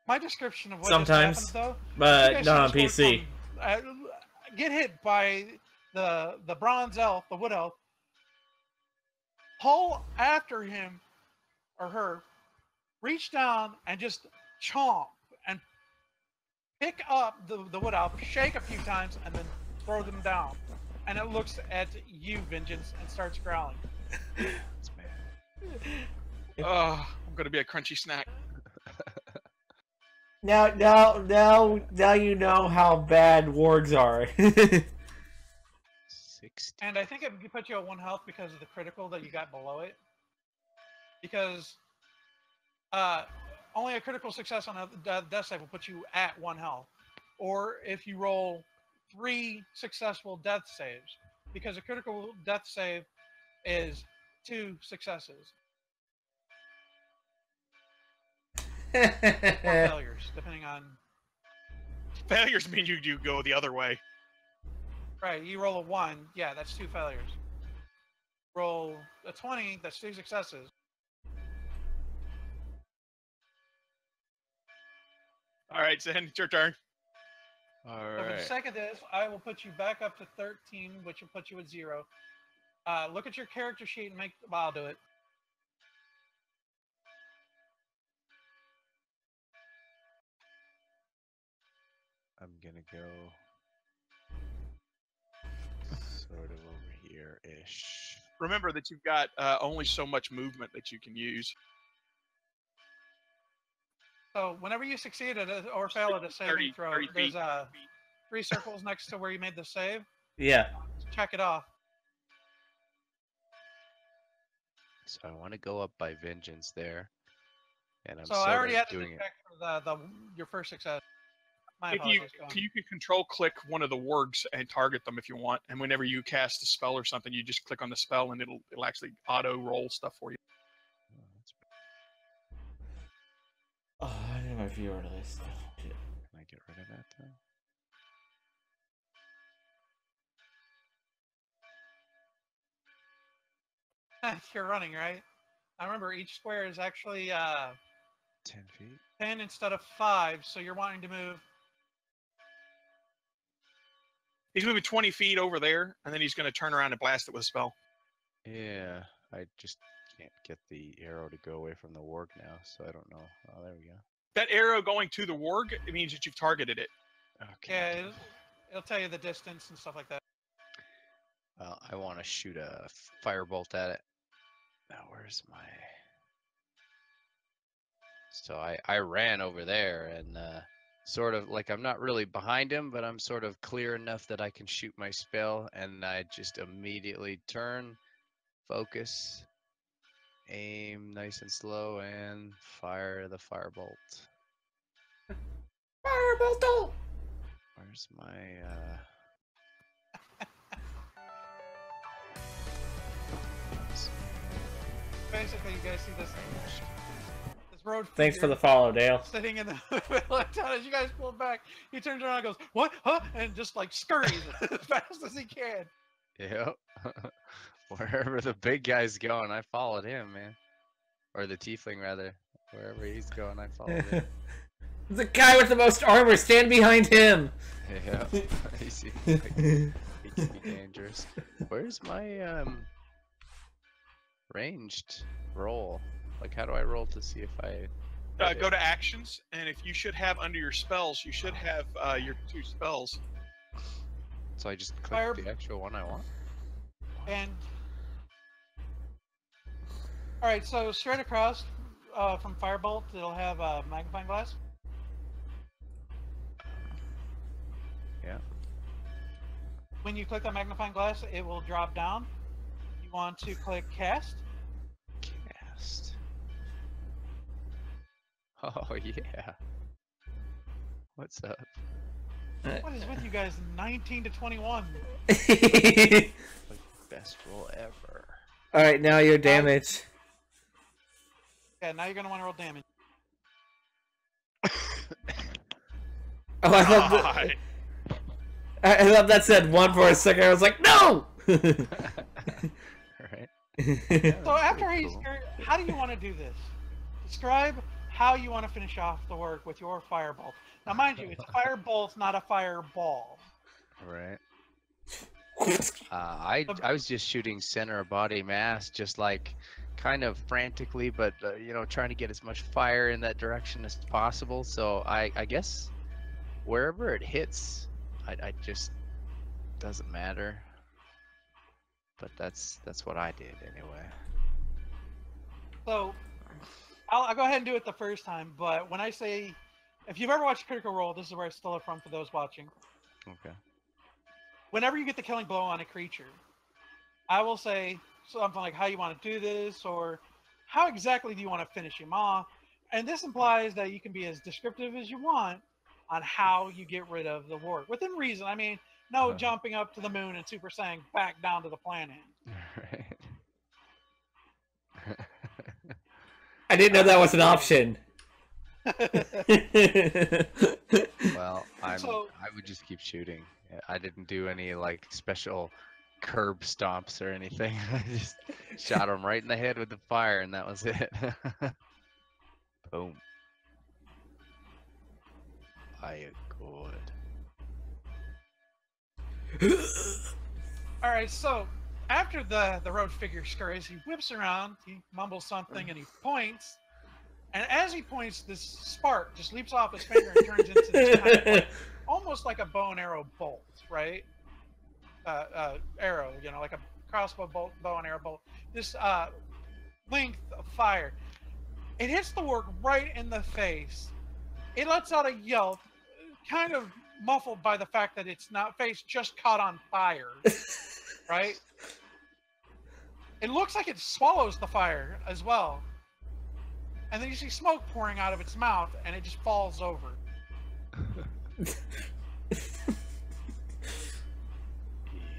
My description of what Sometimes, just happened, though, you but guys not on just went PC. from, get hit by the bronze elf, the wood elf, pull after him or her, reach down and just chomp and pick up the wood elf, shake a few times, and then throw them down. And it looks at you, Vengeance, and starts growling. That's bad. Oh, I'm gonna be a crunchy snack. Now you know how bad wargs are. 60. And I think it put you at 1 health because of the critical that you got below it. Because only a critical success on a death save will put you at 1 health. Or if you roll 3 successful death saves. Because a critical death save is 2 successes. Or failures, depending on... Failures mean you go the other way. Right, you roll a 1, yeah, that's 2 failures. Roll a 20, that's 2 successes. All right, Zen, it's your turn. All So for the right. second is, I will put you back up to 13, which will put you at 0. Look at your character sheet and well, I'll do it. I'm gonna go sort of over here-ish. Remember that you've got only so much movement that you can use. So whenever you succeed at it or fail at a saving 30 throw, 30 there's feet. 3 circles next to where you made the save. Yeah. Check it off. So I want to go up by Vengeance there, and I'm So sort I already of had to doing it. check for your first success. My If you apologies. Go on. can control click one of the wargs and target them if you want, and whenever you cast a spell or something, you just click on the spell and it'll actually auto roll stuff for you. Oh, that's Oh, I need my viewer list. Can I get rid of that though? You're running, right? I remember each square is actually 10 feet. 10 instead of 5, so you're wanting to move. He's moving 20 feet over there, and then he's going to turn around and blast it with a spell. Yeah, I just can't get the arrow to go away from the warg now, so I don't know. Oh, there we go. That arrow going to the warg, it means that you've targeted it. Okay. Yeah, it'll tell you the distance and stuff like that. Well, I want to shoot a firebolt at it. Now, where's my... So I ran over there and sort of like I'm not really behind him, but I'm sort of clear enough that I can shoot my spell, and I just immediately turn, focus, aim nice and slow, and fire the firebolt. Firebolt! Where's my Basically, you guys see this road. Thanks for figure the follow, Dale. sitting in the middle of town. As you guys pull back, he turns around and goes, "What? Huh?" And just like scurries as fast as he can. Yep. Wherever the big guy's going, I followed him, man. Or the tiefling, rather. Wherever he's going, I followed him. The guy with the most armor, stand behind him! Yeah. He seems like he can be dangerous. Where's my ranged roll? Like, how do I roll to see if I... Go to actions, and if you should have under your spells, you should have your 2 spells. So I just click Fire- the actual one I want? And all right, so straight across from Firebolt, it'll have a magnifying glass. Yeah. When you click that magnifying glass, it will drop down. You want to click Cast. Cast. Oh, yeah. What's up? What is with you guys? 19 to 21. Like, best roll ever. Alright, now your damage. Yeah, now you're gonna want to roll damage. Oh, I thought that, I thought that said 1 for a second. I was like, no! Right. So after pretty he's cool. how do you want to do this? Describe how you want to finish off the work with your firebolt. Now, mind you, it's a firebolt, not a fireball. Right. I was just shooting center of body mass, just like kind of frantically, but you know, trying to get as much fire in that direction as possible. So I guess wherever it hits, I just doesn't matter. But that's what I did anyway. So I'll go ahead and do it the first time, but when I say, if you've ever watched Critical Role, this is where I stole it from for those watching. Okay. Whenever you get the killing blow on a creature, I will say something like how you want to do this, or how exactly do you want to finish him off. And this implies that you can be as descriptive as you want on how you get rid of the warg. Within reason. I mean, no jumping up to the moon and Super Saiyan back down to the planet. Right. I didn't know that was an option. Well, I would just keep shooting. I didn't do any like special curb stomps or anything. I just shot him right in the head with the fire, and that was it. Boom. I good. All right, so after the road figure scurries, he whips around, he mumbles something, and he points. And as he points, this spark just leaps off his finger and turns into this kind of like, almost like a bow and arrow bolt, right? Arrow, you know, like a crossbow bolt, bow and arrow bolt. This length of fire. It hits the warg right in the face. It lets out a yelp, kind of muffled by the fact that its face just caught on fire, right? It looks like it swallows the fire as well. And then you see smoke pouring out of its mouth, and it just falls over.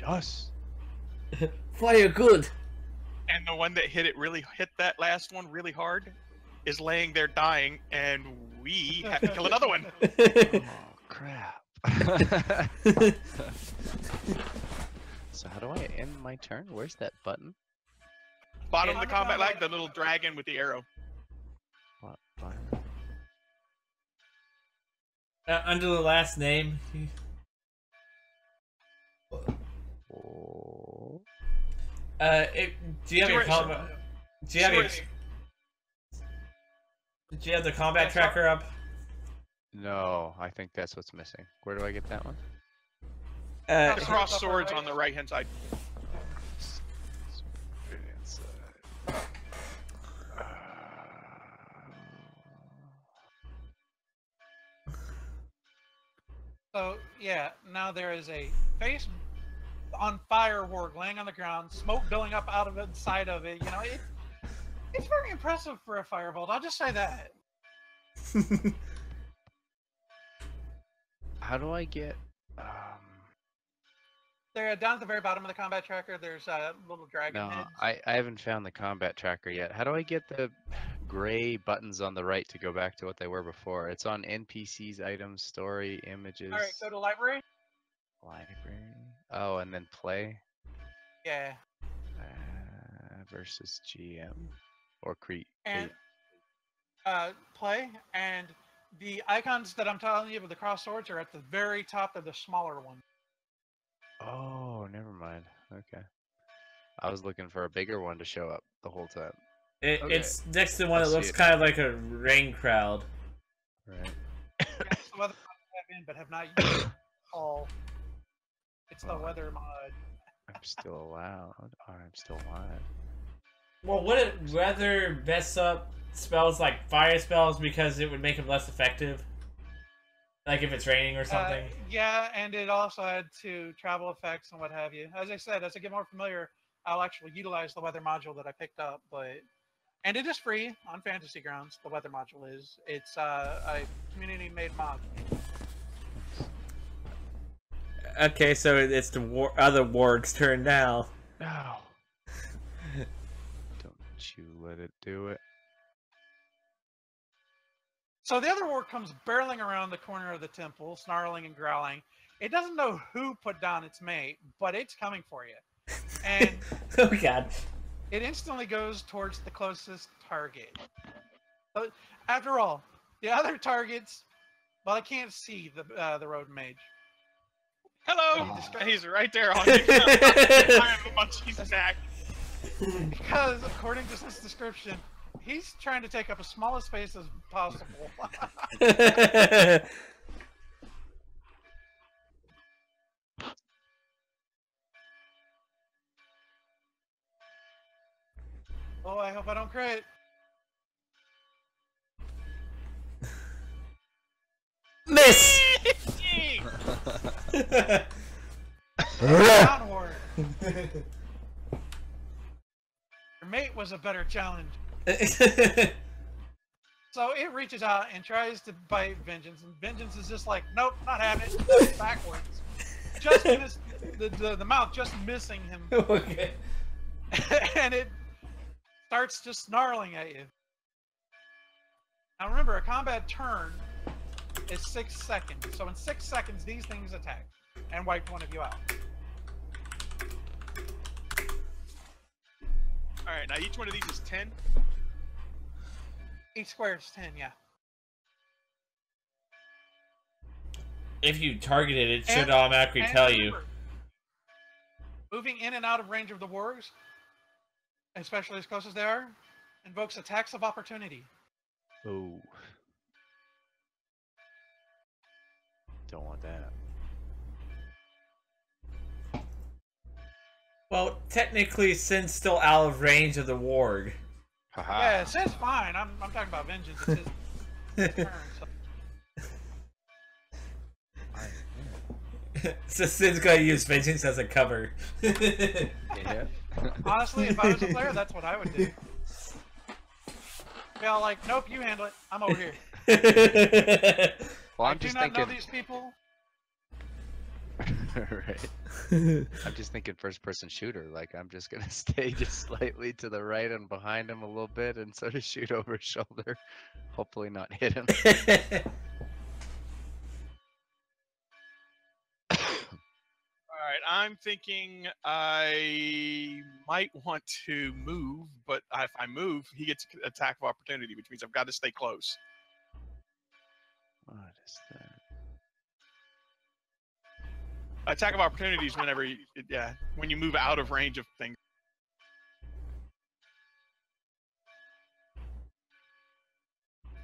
Yes. Fire good. And the one that hit that last one really hard is laying there dying, and we have to kill another one. Oh crap. So how do I end my turn? Where's that button? Bottom of the combat lag, the little dragon with the arrow. What button? Under the last name. Oh. Do you have your combat? Do you have your? Do you have the combat tracker up? No, I think that's what's missing. Where do I get that one? The cross swords on the right hand side. So yeah, now there is a face on fire warg laying on the ground, smoke billowing up out of it, inside of it. You know, it's very impressive for a firebolt. I'll just say that. How do I get? They're down at the very bottom of the combat tracker. There's a little dragon No, heads. I haven't found the combat tracker yet. How do I get the gray buttons on the right to go back to what they were before? It's on NPCs, items, story, images. All right, go to library. Library. Oh, and then play. Yeah. Versus GM or create. And play, and the icons that I'm telling you with the cross swords are at the very top of the smaller one. Oh, never mind. Okay. I was looking for a bigger one to show up the whole time. Okay. It's next to one I that see looks it kind of like a rain crowd. Right. It's the weather mod I have in, but have not used all. It's the weather mod. I'm still allowed. Or I'm still alive. Well, would it rather mess up spells like fire spells because it would make them less effective? Like if it's raining or something? Yeah, and it also had to travel effects and what have you. As I said, as I get more familiar, I'll actually utilize the weather module that I picked up, and it is free on Fantasy Grounds. The weather module is. It's a community-made mod. Okay, so it's the other warg's turn now. No. Don't you let it do it. So the other warg comes barreling around the corner of the temple, snarling and growling. It doesn't know who put down its mate, but it's coming for you. And Oh god. it instantly goes towards the closest target. But after all, the other targets, well, I can't see the road mage. Hello! He's right there on you. I am a monkey's attack. Because according to this description, he's trying to take up as small a space as possible. Oh, I hope I don't crit. Miss! Downward. Your mate was a better challenge. So it reaches out and tries to bite Vengeance, and Vengeance is just like, nope, not having it. That's backwards. Just missed the mouth, just missing him. Okay. And it starts just snarling at you. Now remember, a combat turn is 6 seconds. So in 6 seconds, these things attack and wipe one of you out. Alright, now each one of these is 10. Each square is 10, yeah. If you target it, it should And- automatically and tell you. remember, moving in and out of range of the wargs, especially as close as they are, invokes attacks of opportunity. Oh. Don't want that. Well, technically, Sin's still out of range of the warg. Haha. Yeah, it says fine. I'm talking about Vengeance. It's his turn. So. So Sin's gonna use Vengeance as a cover. Yeah. Honestly, if I was a player, that's what I would do. Be all like, nope, you handle it. I'm over here. Well, I I'm do just not thinking. know these people. Right. I'm just thinking first-person shooter. Like I'm just gonna stay just slightly to the right and behind him a little bit, and sort of shoot over his shoulder. Hopefully, not hit him. Alright, I'm thinking I might want to move, but if I move, he gets attack of opportunity, which means I've got to stay close. What is that? Attack of opportunity is whenever you, when you move out of range of things.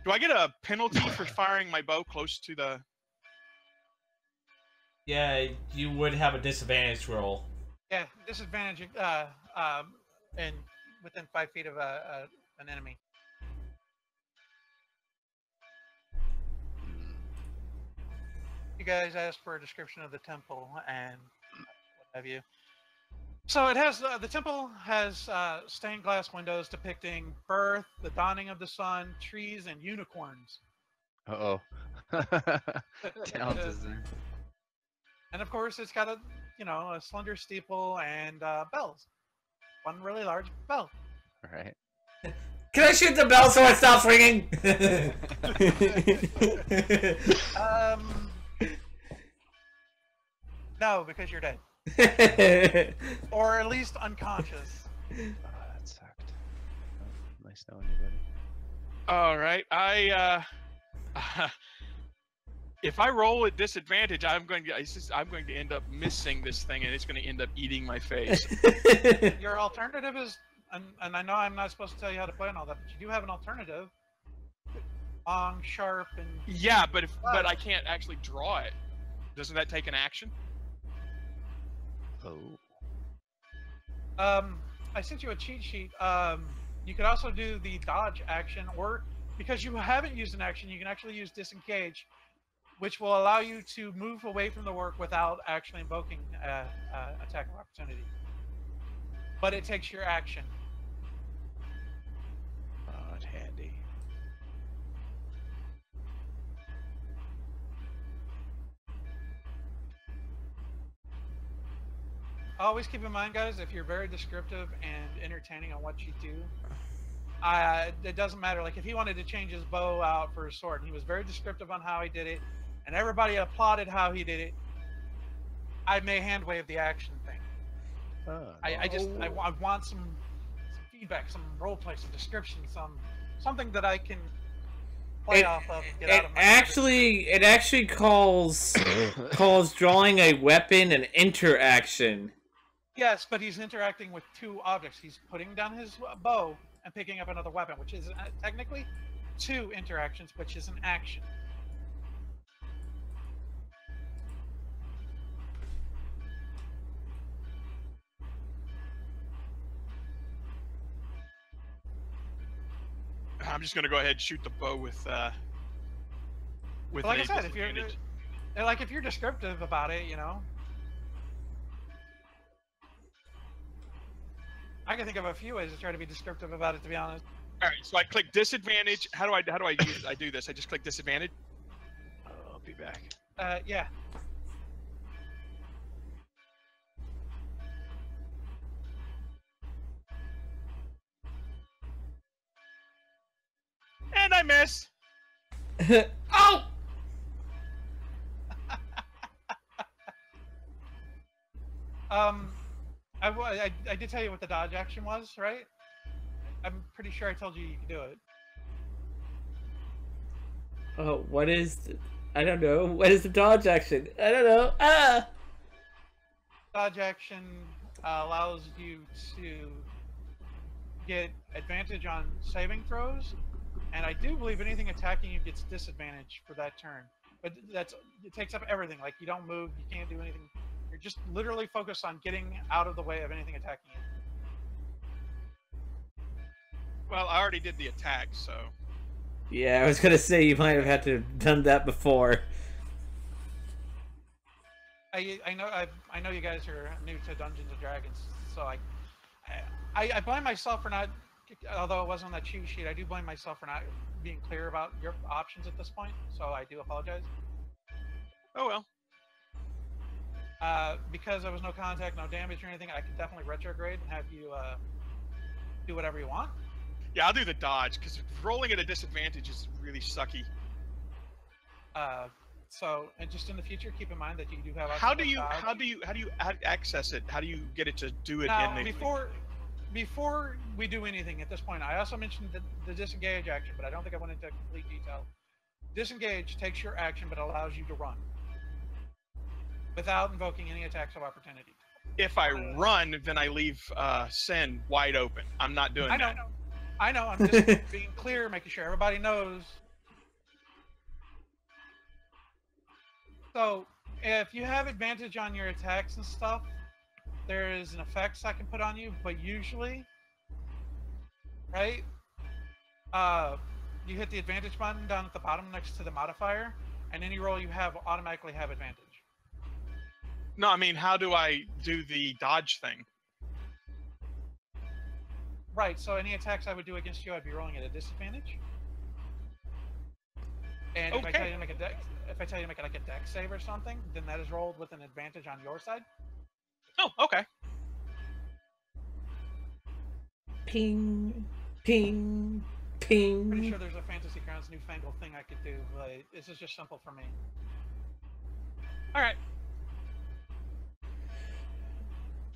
Do I get a penalty for firing my bow close to the? Yeah, you would have a disadvantage roll. Yeah, disadvantage. And within 5 feet of an enemy. You guys asked for a description of the temple and what have you. So it has the temple has stained glass windows depicting birth, the dawning of the sun, trees, and unicorns. Uh-oh. Talent design. And of course, it's got a slender steeple and bells. One really large bell. Right. Can I shoot the bell so it stops ringing? No, because you're dead. Or at least unconscious. Oh, that sucked. Oh, nice knowing you, buddy. All right, if I roll at disadvantage, I'm going to end up missing this thing, and it's going to end up eating my face. Your alternative is, and I know I'm not supposed to tell you how to play and all that, but you do have an alternative. Long, sharp, and Yeah, but I can't actually draw it. Doesn't that take an action? Oh. I sent you a cheat sheet. You could also do the dodge action, or because you haven't used an action, you can actually use disengage, which will allow you to move away from the work without actually invoking attack of opportunity. But it takes your action. Not handy. Always keep in mind, guys, if you're very descriptive and entertaining on what you do, it doesn't matter. Like if he wanted to change his bow out for his sword, and he was very descriptive on how he did it, and everybody applauded how he did it, I may hand wave the action thing. Oh, I want some feedback, some role play, some description, something that I can play off of. And get out of my it actually calls drawing a weapon an interaction. Yes, but he's interacting with two objects. He's putting down his bow and picking up another weapon, which is technically two interactions, which is an action. I'm just going to go ahead and shoot the bow with Like I said, disadvantage. if you're descriptive about it, I can think of a few ways to try to be descriptive about it, to be honest. All right, so I click disadvantage. How do I do this? I just click disadvantage. Oh, I'll be back. Yeah. And I miss. Oh! I did tell you what the dodge action was, right? I'm pretty sure I told you you could do it. Oh, what is I don't know. What is the dodge action? I don't know. Ah! Dodge action allows you to get advantage on saving throws, and I do believe anything attacking you gets disadvantage for that turn. But it takes up everything. Like you don't move, you can't do anything. You're just literally focused on getting out of the way of anything attacking you. Well, I already did the attack, so. Yeah, I was gonna say you might have had to have done that before. I know you guys are new to Dungeons and Dragons, so I blame myself for not. Although it wasn't on that cheat sheet, I do blame myself for not being clear about your options at this point. So I do apologize. Oh well. Because there was no contact, no damage or anything, I could definitely retrograde and have you do whatever you want. Yeah, I'll do the dodge because rolling at a disadvantage is really sucky. So, and just in the future, keep in mind that you do have. How do you access it? How do you get it to do it? Now, before we do anything at this point, I also mentioned the disengage action, but I don't think I went into complete detail. Disengage takes your action, but allows you to run without invoking any attacks of opportunity. If I run, then I leave Sen wide open. I'm not doing that. I know. I'm just being clear, making sure everybody knows So, if you have advantage on your attacks and stuff, there is an effects I can put on you, but usually, right? You hit the advantage button down at the bottom next to the modifier, and any roll you have will automatically have advantage. No, I mean, how do I do the dodge thing? Right, so any attacks I would do against you, I'd be rolling at a disadvantage. And if I tell you to make a dex, like a dex save or something, then that is rolled with an advantage on your side. Oh, okay. Ping, ping, ping. Pretty sure there's a Fantasy Grounds newfangled thing I could do, but this is just simple for me. All right.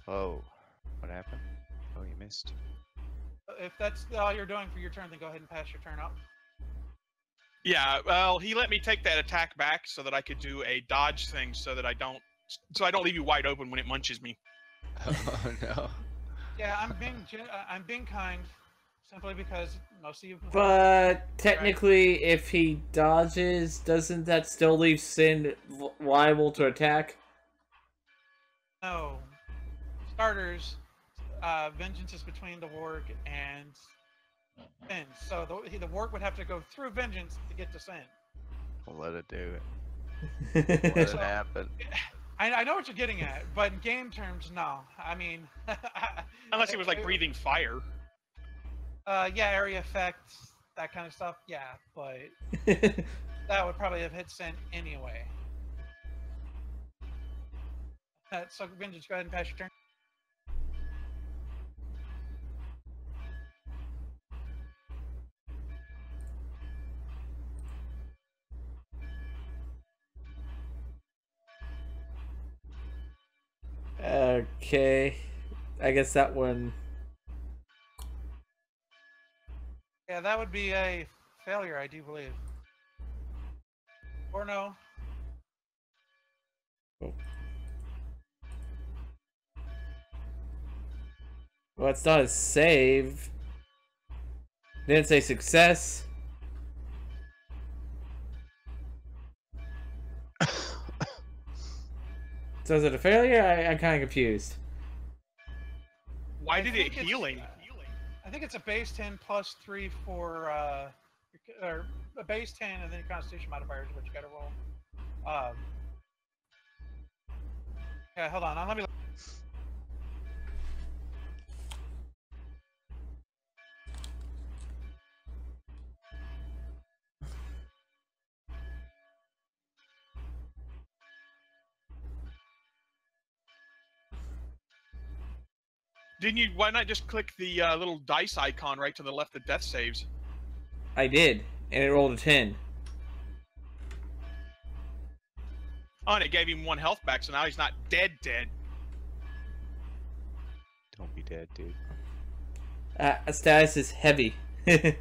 Oh, what happened? Oh, you missed. If that's all you're doing for your turn, then go ahead and pass your turn up. Yeah, well, he let me take that attack back so that I could do a dodge thing so that I don't leave you wide open when it munches me. Oh no. Yeah, I'm being kind, simply because most of you. But technically, if he dodges, doesn't that still leave Sin liable to attack? No. Starters, vengeance is between the warg and Sin. So the warg would have to go through vengeance to get to Sin. We'll let it do it. Let it happen. I know what you're getting at, but in game terms, no. I mean, Unless he was like breathing fire. Yeah, area effects, that kind of stuff. Yeah, but that would probably have hit Sin anyway. So vengeance, go ahead and pass your turn. Okay. I guess that one. Yeah, that would be a failure, I do believe. Or no. Well, it's not a save. Didn't say success. So is it a failure? I'm kind of confused. Why did it think it's- healing? I think it's a base 10 plus 3 for, or a base 10 and then your Constitution modifier is what you gotta roll. Yeah, hold on, let me. Didn't you? Why not just click the little dice icon right to the left of death saves? I did, and it rolled a 10. Oh, and it gave him 1 health back, so now he's not dead. Don't be dead, dude. Status is heavy. That's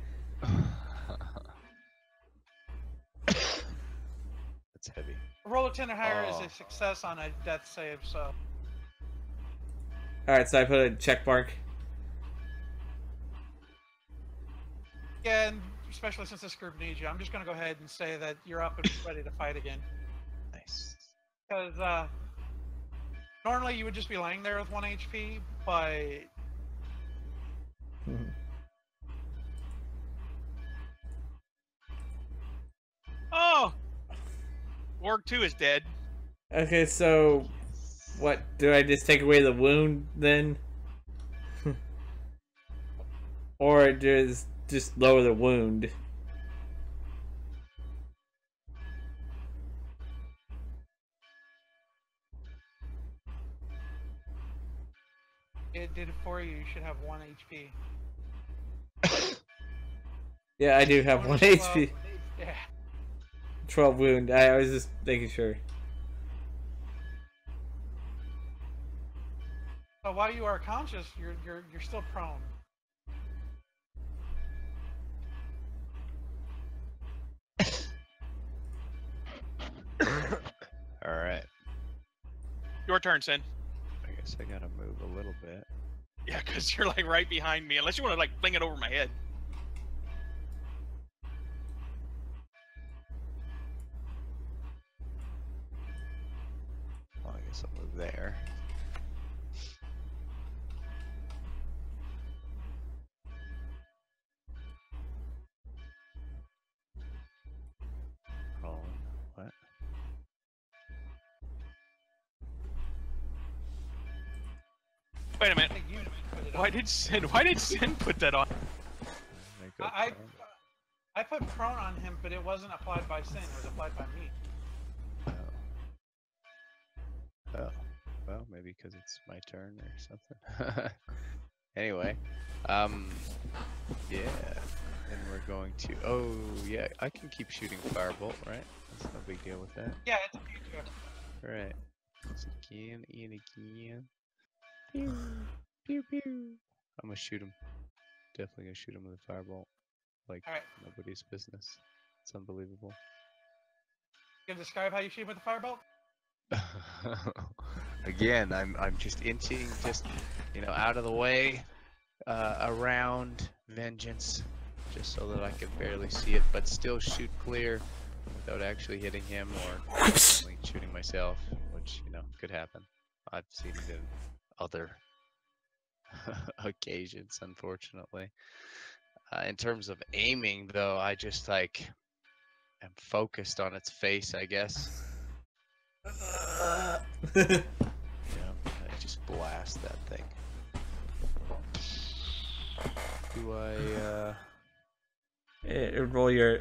heavy. A roll of 10 or higher is a success on a death save, so. Alright, so I put a check mark. Yeah, and especially since this group needs you, I'm just gonna go ahead and say that you're up and ready to fight again. Nice. Because, normally you would just be laying there with 1 HP, but... Oh! Warg 2 is dead. Okay, so what, do I just take away the wound then? Or just lower the wound? It did it for you. You should have 1 HP. Yeah, I do have 1 HP. Yeah. 12 wound. I was just making sure. So while you are conscious, you're still prone. All right. Your turn, Sin. I guess I gotta move a little bit. Yeah, because you're like right behind me. Unless you want to like fling it over my head. So move there. Oh, what? Wait a I minute. think you put it Why on. did Sin put that on? There you go, I prone. I put prone on him, but it wasn't applied by Sin. It was applied by me. Oh. Oh. Well, maybe because it's my turn or something. Anyway, yeah. Then we're going to. Oh, yeah. I can keep shooting firebolt, right? That's no big deal with that. Yeah, it's a future. Right. Once again and again. Pew, pew, pew. I'm gonna shoot him. Definitely gonna shoot him with a firebolt. Like All right. nobody's business. It's unbelievable. You can describe how you shoot with the firebolt. Again, I'm just inching, just out of the way, around Vengeance, just so that I can barely see it, but still shoot clear without actually hitting him or only shooting myself, which could happen. I've seen it in other occasions, unfortunately. In terms of aiming, though, I just am focused on its face, I guess. I just blast that thing. Do I roll your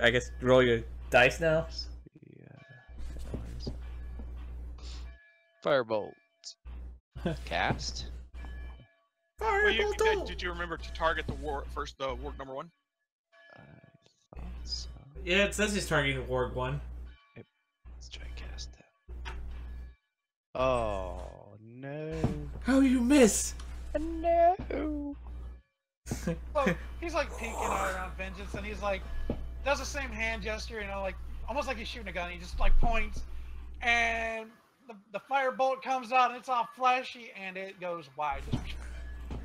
dice now. yeah. Firebolt. Cast. Well, did you remember to target the ward number 1? I thought so. Yeah, it says he's targeting Ward 1. Let's try and cast that. Oh no. How you miss? No. Well, he's like peeking out around Vengeance, and he's like, does the same hand gesture, like almost like he's shooting a gun. He just like points, and the firebolt comes out, and it's all flashy, and it goes wide.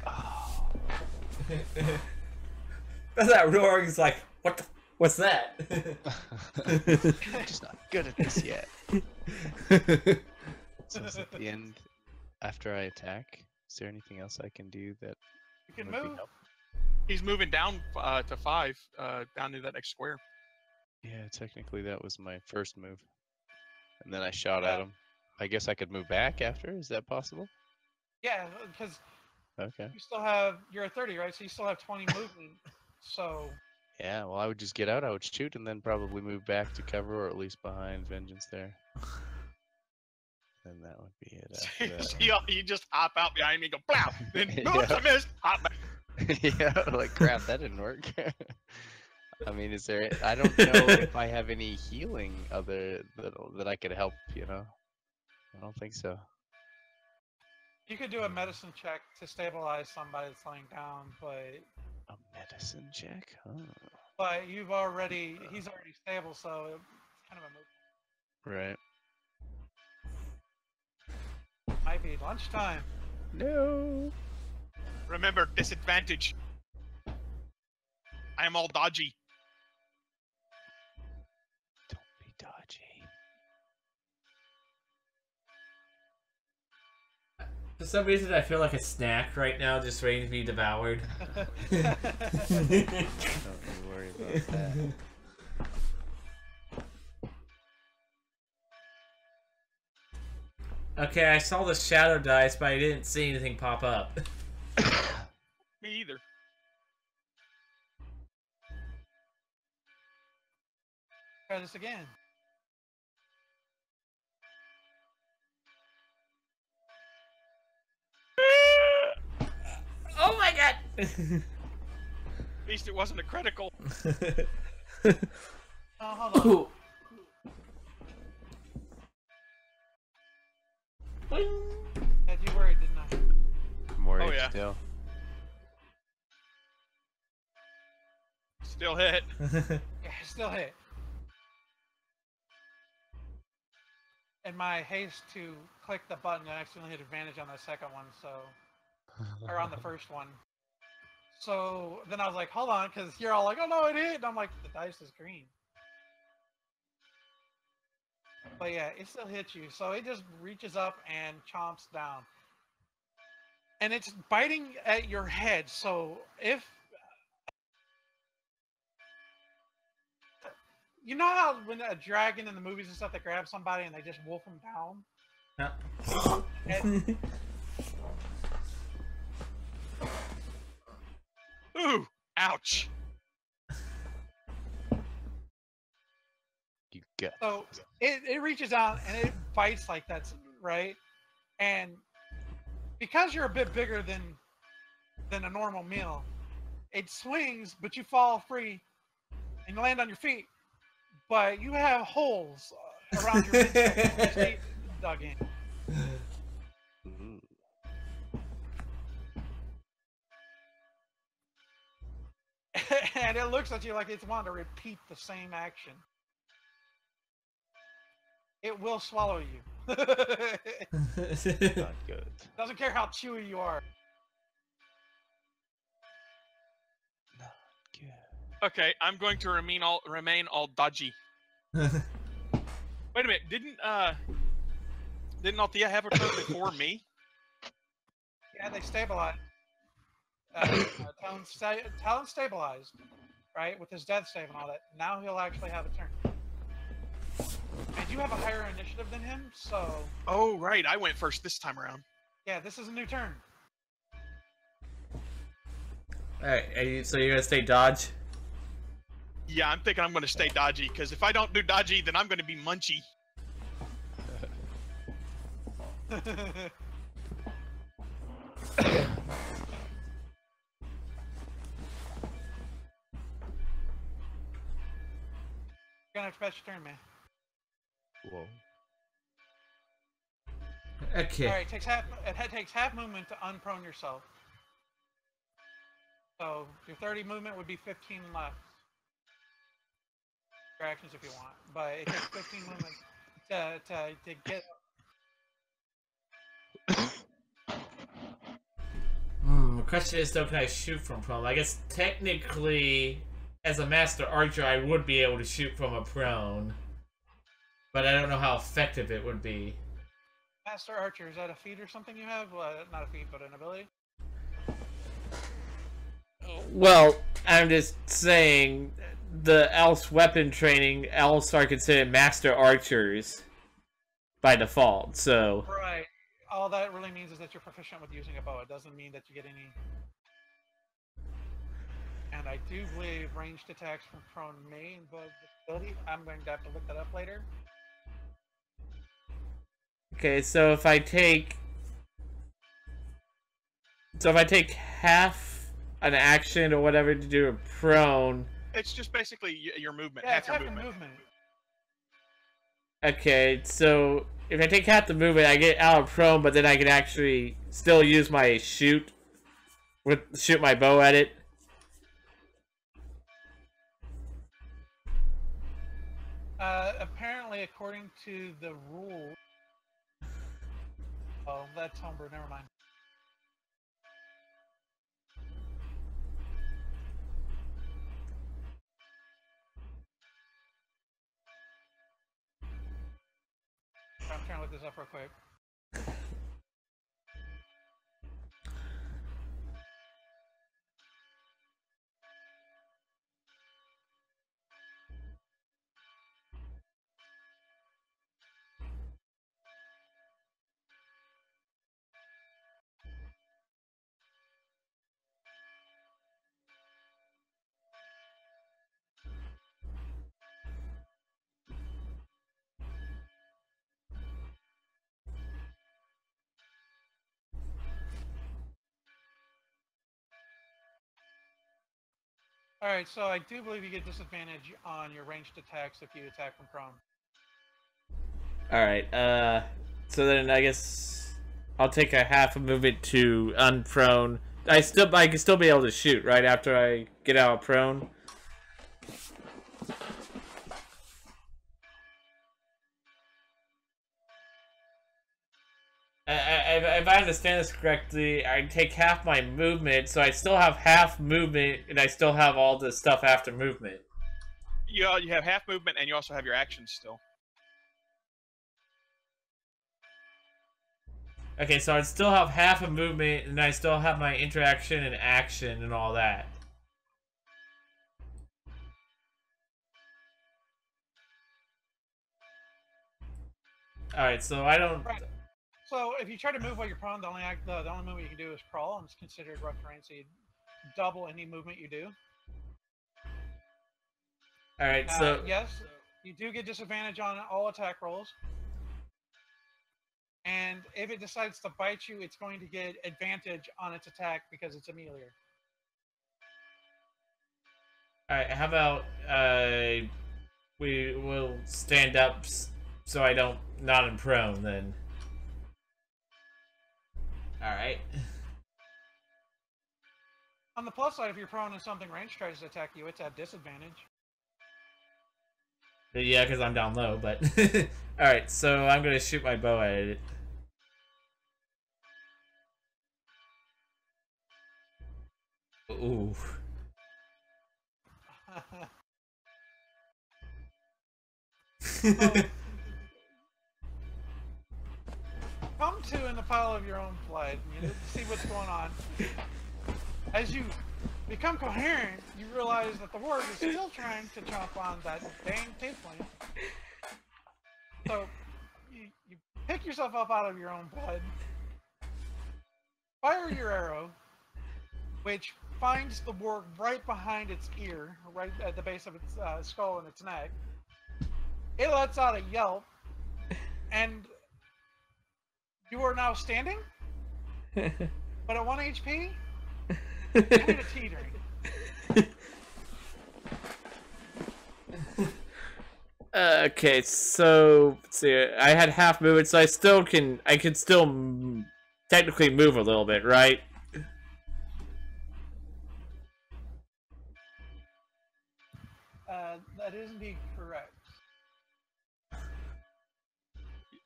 Oh. That's that roaring. He's like, what's that? I'm just not good at this yet. So is at the end, after I attack, is there anything else I can do that You can would be move. helpful? He's moving down to 5, down to that next square. Yeah, technically that was my first move. And then I shot at him. I guess I could move back after? Is that possible? Yeah, because Okay. you're a 30, right? So you still have 20 movement. So Yeah, well, I would just get out, I would shoot, and then probably move back to cover, or at least behind Vengeance there. And that would be it after that. So you just hop out behind me and go, blow! Then, oops, I missed! Hop back. Yeah, like crap, that didn't work. I mean, I don't know if I have any healing that I could help, I don't think so. you could do a medicine check to stabilize somebody that's laying down, but A medicine check? Huh. but he's already stable, so it's kind of a move. Right. Might be lunchtime. No. Remember, disadvantage. I am all dodgy. Don't be dodgy. For some reason, I feel like a snack right now, just waiting to be devoured. Don't you worry about that. Okay, I saw the shadow dice, but I didn't see anything pop up. Me either. Try this again. Oh my god! At least it wasn't a critical. Oh, hold on. Ooh. Had you worried, didn't I? More Oh, yeah. still. Still hit. Yeah, I still hit. In my haste to click the button, I accidentally hit advantage on the second one, or on the first one. So then I was like, hold on, because you're all like, oh no, it hit. And I'm like, the dice is green. But yeah, it still hits you. So it just reaches up and chomps down. And it's biting at your head. So if you know how when a dragon in the movies and stuff, they grab somebody and they just wolf them down? And Ooh, ouch. You gut. so it reaches out and it bites like that's right. And because you're a bit bigger than a normal meal, it swings, but you fall free and you land on your feet. But you have holes around your midsection which they dug in. Ooh. And it looks at you like it's wanting to repeat the same action. It will swallow you. Not good. Doesn't care how chewy you are. Not good. Okay, I'm going to remain all dodgy. Wait a minute, didn't Althea have a turn before me? Yeah, they stabilize. Talon stabilized, right, with his death save and all that. Now he'll actually have a turn. And you have a higher initiative than him, so Oh, right, I went first this time around. yeah, this is a new turn. Alright, so you're gonna stay dodge? Yeah, I'm thinking I'm going to stay dodgy, because if I don't do dodgy, then I'm going to be munchy. You're gonna have to pass your turn, man. Whoa. Okay. All right, it takes half movement to unprone yourself. So your 30 movement would be 15 left. Your actions if you want, but it takes 15 movement to get. The question is, though, can I shoot from prone? I guess technically, as a master archer, I would be able to shoot from a prone, but I don't know how effective it would be. Master Archer, is that a feat or something you have? Not a feat, but an ability? Well, I'm just saying, the Elf's weapon training, Elves are considered master archers by default, so... Right. All that really means is that you're proficient with using a bow. It doesn't mean that you get any... And I do believe ranged attacks from prone may invoke this ability. I'm going to have to look that up later. Okay, so if I take... So if I take half an action or whatever to do a prone... It's just basically your movement, Yeah, half it's your half your movement. movement. Okay, so if I take half the movement, I get out of prone, but then I can actually still use my shoot my bow at it. Apparently, according to the rule... Oh, that's homebrew, never mind. I'm trying to look this up real quick. Alright, so I do believe you get disadvantage on your ranged attacks if you attack from prone. Alright, so then I guess I'll take a half a movement to unprone. I can still be able to shoot, right, after I get out of prone? If I understand this correctly, I take half my movement, so I still have half movement, and I still have all the stuff after movement. You have half movement, and you also have your actions still. Okay, so I'd still have half a movement, and I still have my interaction and action and all that. Alright, so I don't... Right. So if you try to move while you're prone, the only movement you can do is crawl, and it's considered rough terrain, so you double any movement you do. Alright, so... Yes, you do get disadvantage on all attack rolls. And if it decides to bite you, it's going to get advantage on its attack because it's a melee. Alright, how about we will stand up so I don't not am prone then. Alright. On the plus side, if you're prone and something ranged tries to attack you, it's at disadvantage. Yeah, because I'm down low, but... Alright, so I'm going to shoot my bow at it. Ooh. Come to in the pile of your own blood. You see what's going on. As you become coherent, you realize that the warg is still trying to jump on that dang tape plane. So you pick yourself up out of your own blood, fire your arrow, which finds the warg right behind its ear, right at the base of its skull and its neck. It lets out a yelp, and you are now standing, but at 1 HP, kind of teetering. Okay, so let's see. I had half movement, so I can still technically move a little bit, right? That is indeed correct.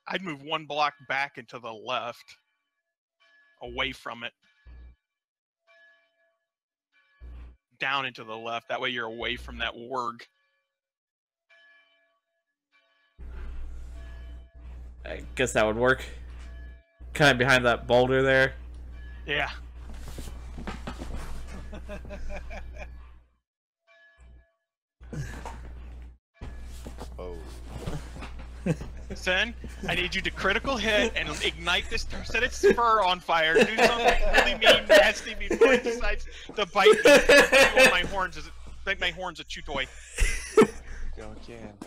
I'd move 1 block back and to the left, away from it. Down into the left. That way you're away from that warg. I guess that would work. Kind of behind that boulder there. Yeah. Oh. Sen, I need you to critical hit and ignite this, set its fur on fire, do something really mean, nasty before it decides to bite me. Chew on my horns, make my horns a chew toy. Go again.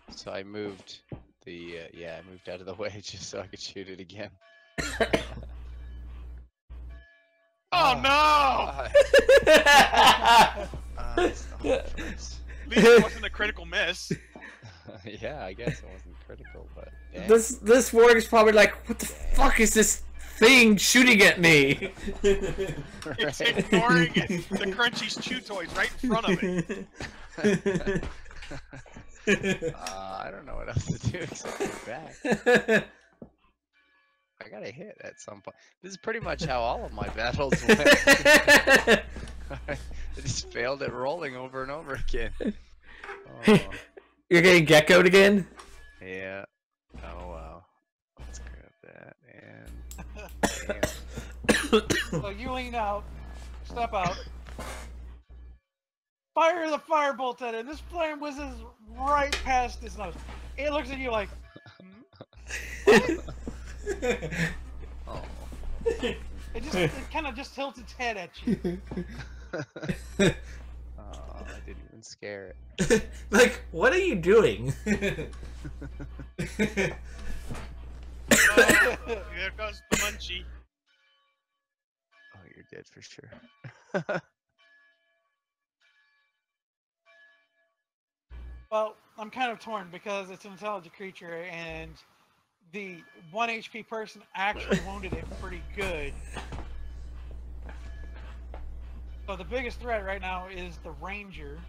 So I moved the, I moved out of the way just so I could shoot it again. Oh no! It's the whole choice. At least it wasn't a critical miss. Yeah, I guess it wasn't critical, but dang. This warg is probably like, what the fuck is this thing shooting at me? It's ignoring it. The Crunchies chew toys right in front of it. I don't know what else to do except get back. I got a hit at some point. This is pretty much how all of my battles went. I just failed at rolling over and over again. Oh. You're getting geckoed again? Yeah. Oh wow. Let's grab that and. So you lean out, step out, fire the firebolt at it. This flame whizzes right past his nose. It looks at you like, Oh. it kind of just tilts its head at you. Oh, I didn't even scare it. Like, what are you doing? Here goes the munchie. Oh, you're dead for sure. Well, I'm kind of torn because it's an intelligent creature, and the 1 HP person actually wounded it pretty good. So the biggest threat right now is the ranger.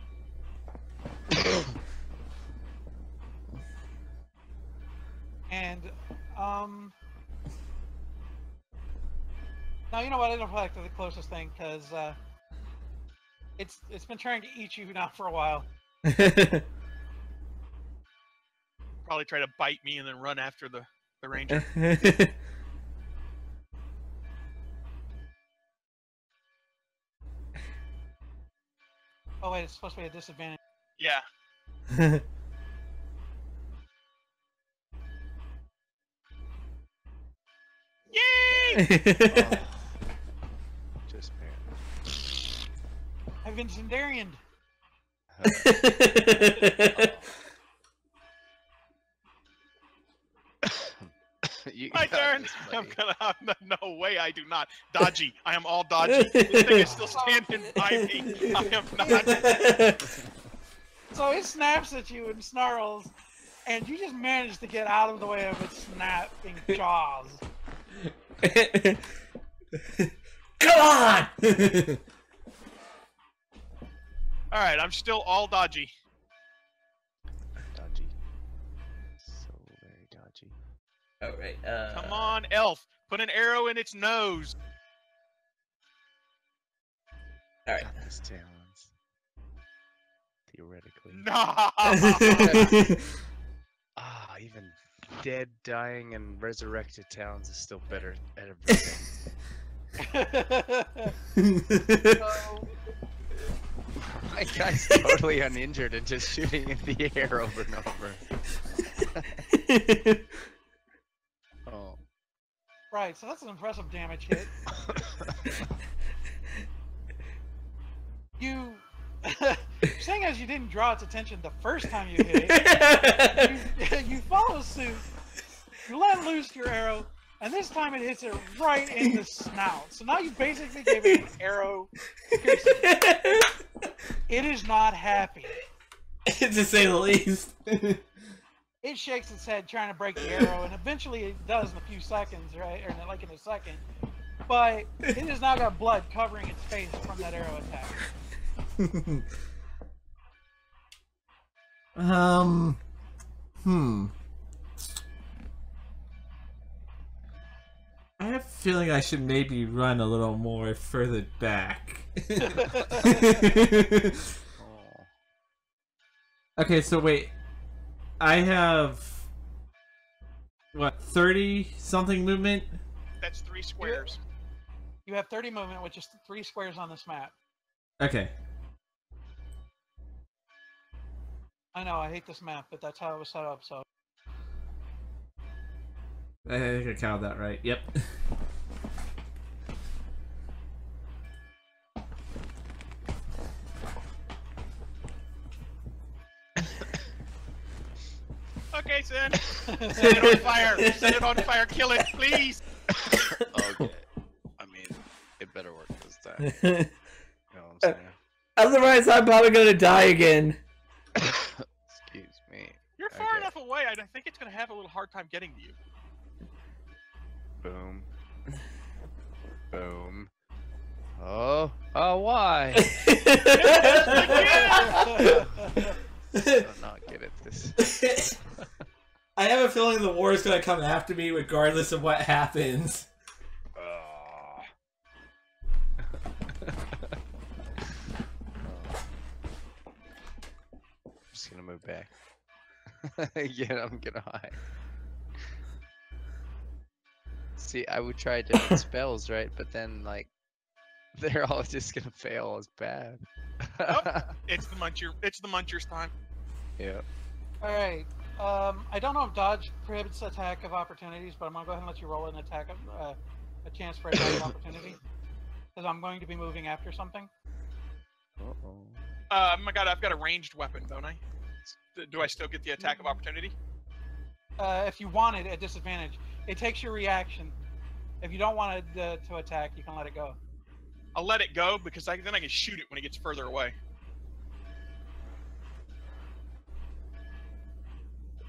And now you know what? I don't feel like the closest thing because it's been trying to eat you now for a while. probably try to bite me and then run after the ranger. Oh wait, it's supposed to be a disadvantage. Yeah. Yay! Just barely. I've been Loldarian. You My got turn. this, I'm buddy. gonna. No way, I do not. Dodgy. I am all dodgy. This thing is still standing by me. I am not. So it snaps at you and snarls, and you just manage to get out of the way of its snapping jaws. Come on! All right, I'm still all dodgy. Dodgy. So very dodgy. Alright, Come on, elf. Put an arrow in its nose. Alright. Got this talons. Theoretically. No. Ah, even dead, dying, and resurrected talons is still better at everything. So, My guy's totally uninjured and just shooting in the air over and over. Oh. right, so that's an impressive damage hit. You, seeing as you didn't draw its attention the first time you hit it, you follow suit, you let loose your arrow, and this time it hits it right in the snout. So now you basically gave it an arrow piercing. It is not happy. To say the least. It shakes its head trying to break the arrow, and eventually it does in a few seconds, right? Or like in a second. But it has now got blood covering its face from that arrow attack. I have a feeling I should maybe run a little more further back. Oh. Okay, so wait. I have what, 30 something movement? That's 3 squares. You have 30 movement, which is 3 squares on this map. Okay. I know, I hate this map, but that's how it was set up, so. I think I counted that right. Yep. Okay, Sin. Set it on fire. Set it on fire. Kill it, please. Okay. I mean, it better work this time. You know what I'm saying? Otherwise, I'm probably gonna die again. Excuse me. You're far Okay. enough away. I think it's gonna have a little hard time getting to you. Boom. Boom. Oh. Oh, why? I'll not get at this. I have a feeling the war is gonna come after me regardless of what happens. I'm just gonna move back. Yeah, I'm gonna hide. See, I would try different spells, right? But then, like, they're all just gonna fail as bad. Nope. It's the muncher's time. Yeah. Alright. I don't know if dodge prohibits attack of opportunities, but I'm gonna go ahead and let you roll an attack of, a chance for attack of opportunity. Because I'm going to be moving after something. Uh-oh. My God, I've got a ranged weapon, don't I? Do I still get the attack of opportunity? If you want it at disadvantage, it takes your reaction. If you don't want it to attack, you can let it go. I'll let it go because then I can shoot it when it gets further away.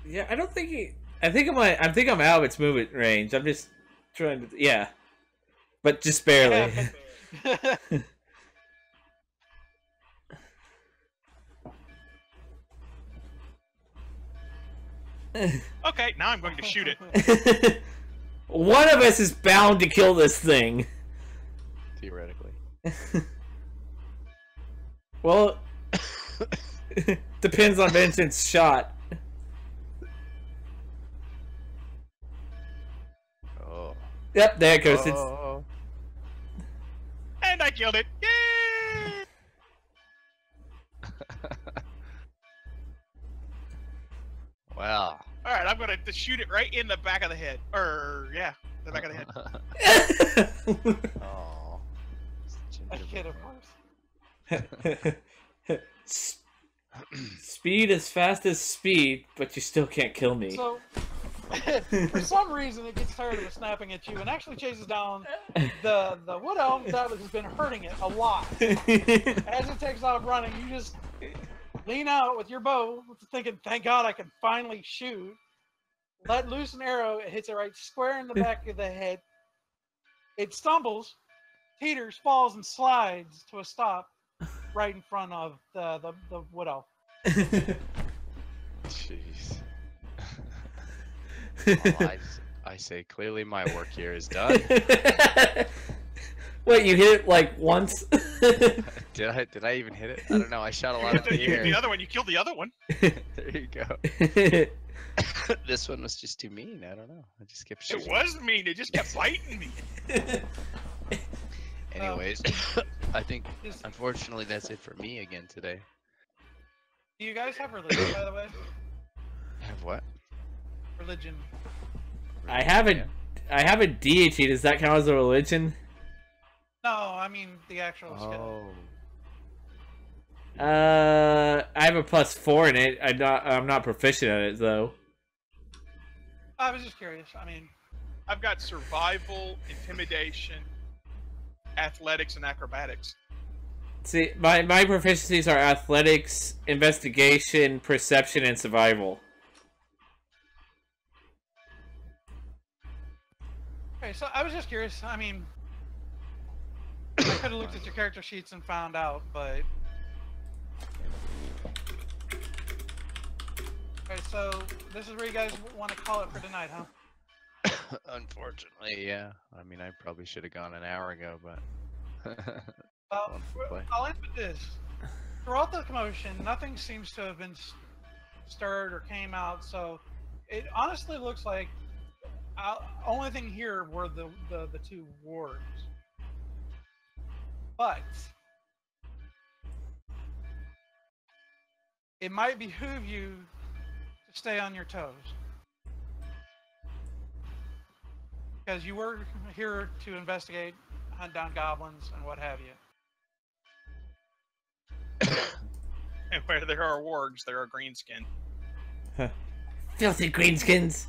Yeah, I don't think he. I think I'm out of its movement range. I'm just trying to. Yeah, but just barely. Okay, now I'm going to shoot it. One of us is bound to kill this thing. Theoretically. Well, depends on Vincent's shot. Yep, there it goes. Oh. And I killed it. Yay! Well. All right, I'm gonna just shoot it right in the back of the head. Yeah, the back of the head. It's... Oh. A kid, of course. Speed as fast as speed, but you still can't kill me. So, for some reason, it gets tired of snapping at you and actually chases down the wood elf that has been hurting it a lot. As it takes off running, you just lean out with your bow, thinking, "Thank God I can finally shoot." Let loose an arrow. It hits it right square in the back of the head. It stumbles, teeters, falls, and slides to a stop right in front of the wood elf. Jeez. Well, I say clearly my work here is done. Wait, you hit it like once? Did I even hit it? I don't know. I shot a lot up in the You hit air. the other one. You killed the other one. There you go. This one was just too mean. I don't know. I just kept shooting. It was mean. It just kept biting me. Anyways, I think unfortunately that's it for me again today. Do you guys have religion, by the way? Have what? Religion. I have a deity. Does that count as a religion? No, I mean the actual skill. Oh. I have a +4 in it. I'm not proficient at it though. I was just curious. I mean, I've got survival, intimidation, athletics, and acrobatics. See, my proficiencies are athletics, investigation, perception, and survival. okay, so I was just curious. I mean, I could have looked at your character sheets and found out, but okay. So this is where you guys want to call it for tonight, huh? Unfortunately, yeah. I mean, I probably should have gone an hour ago, but. Well, I'll end with this. Throughout the commotion, nothing seems to have been stirred or came out, so it honestly looks like only thing here were the two wards. But it might behoove you to stay on your toes. Because you were here to investigate, hunt down goblins, and what have you. And where there are wargs, there are greenskin. Filthy greenskins.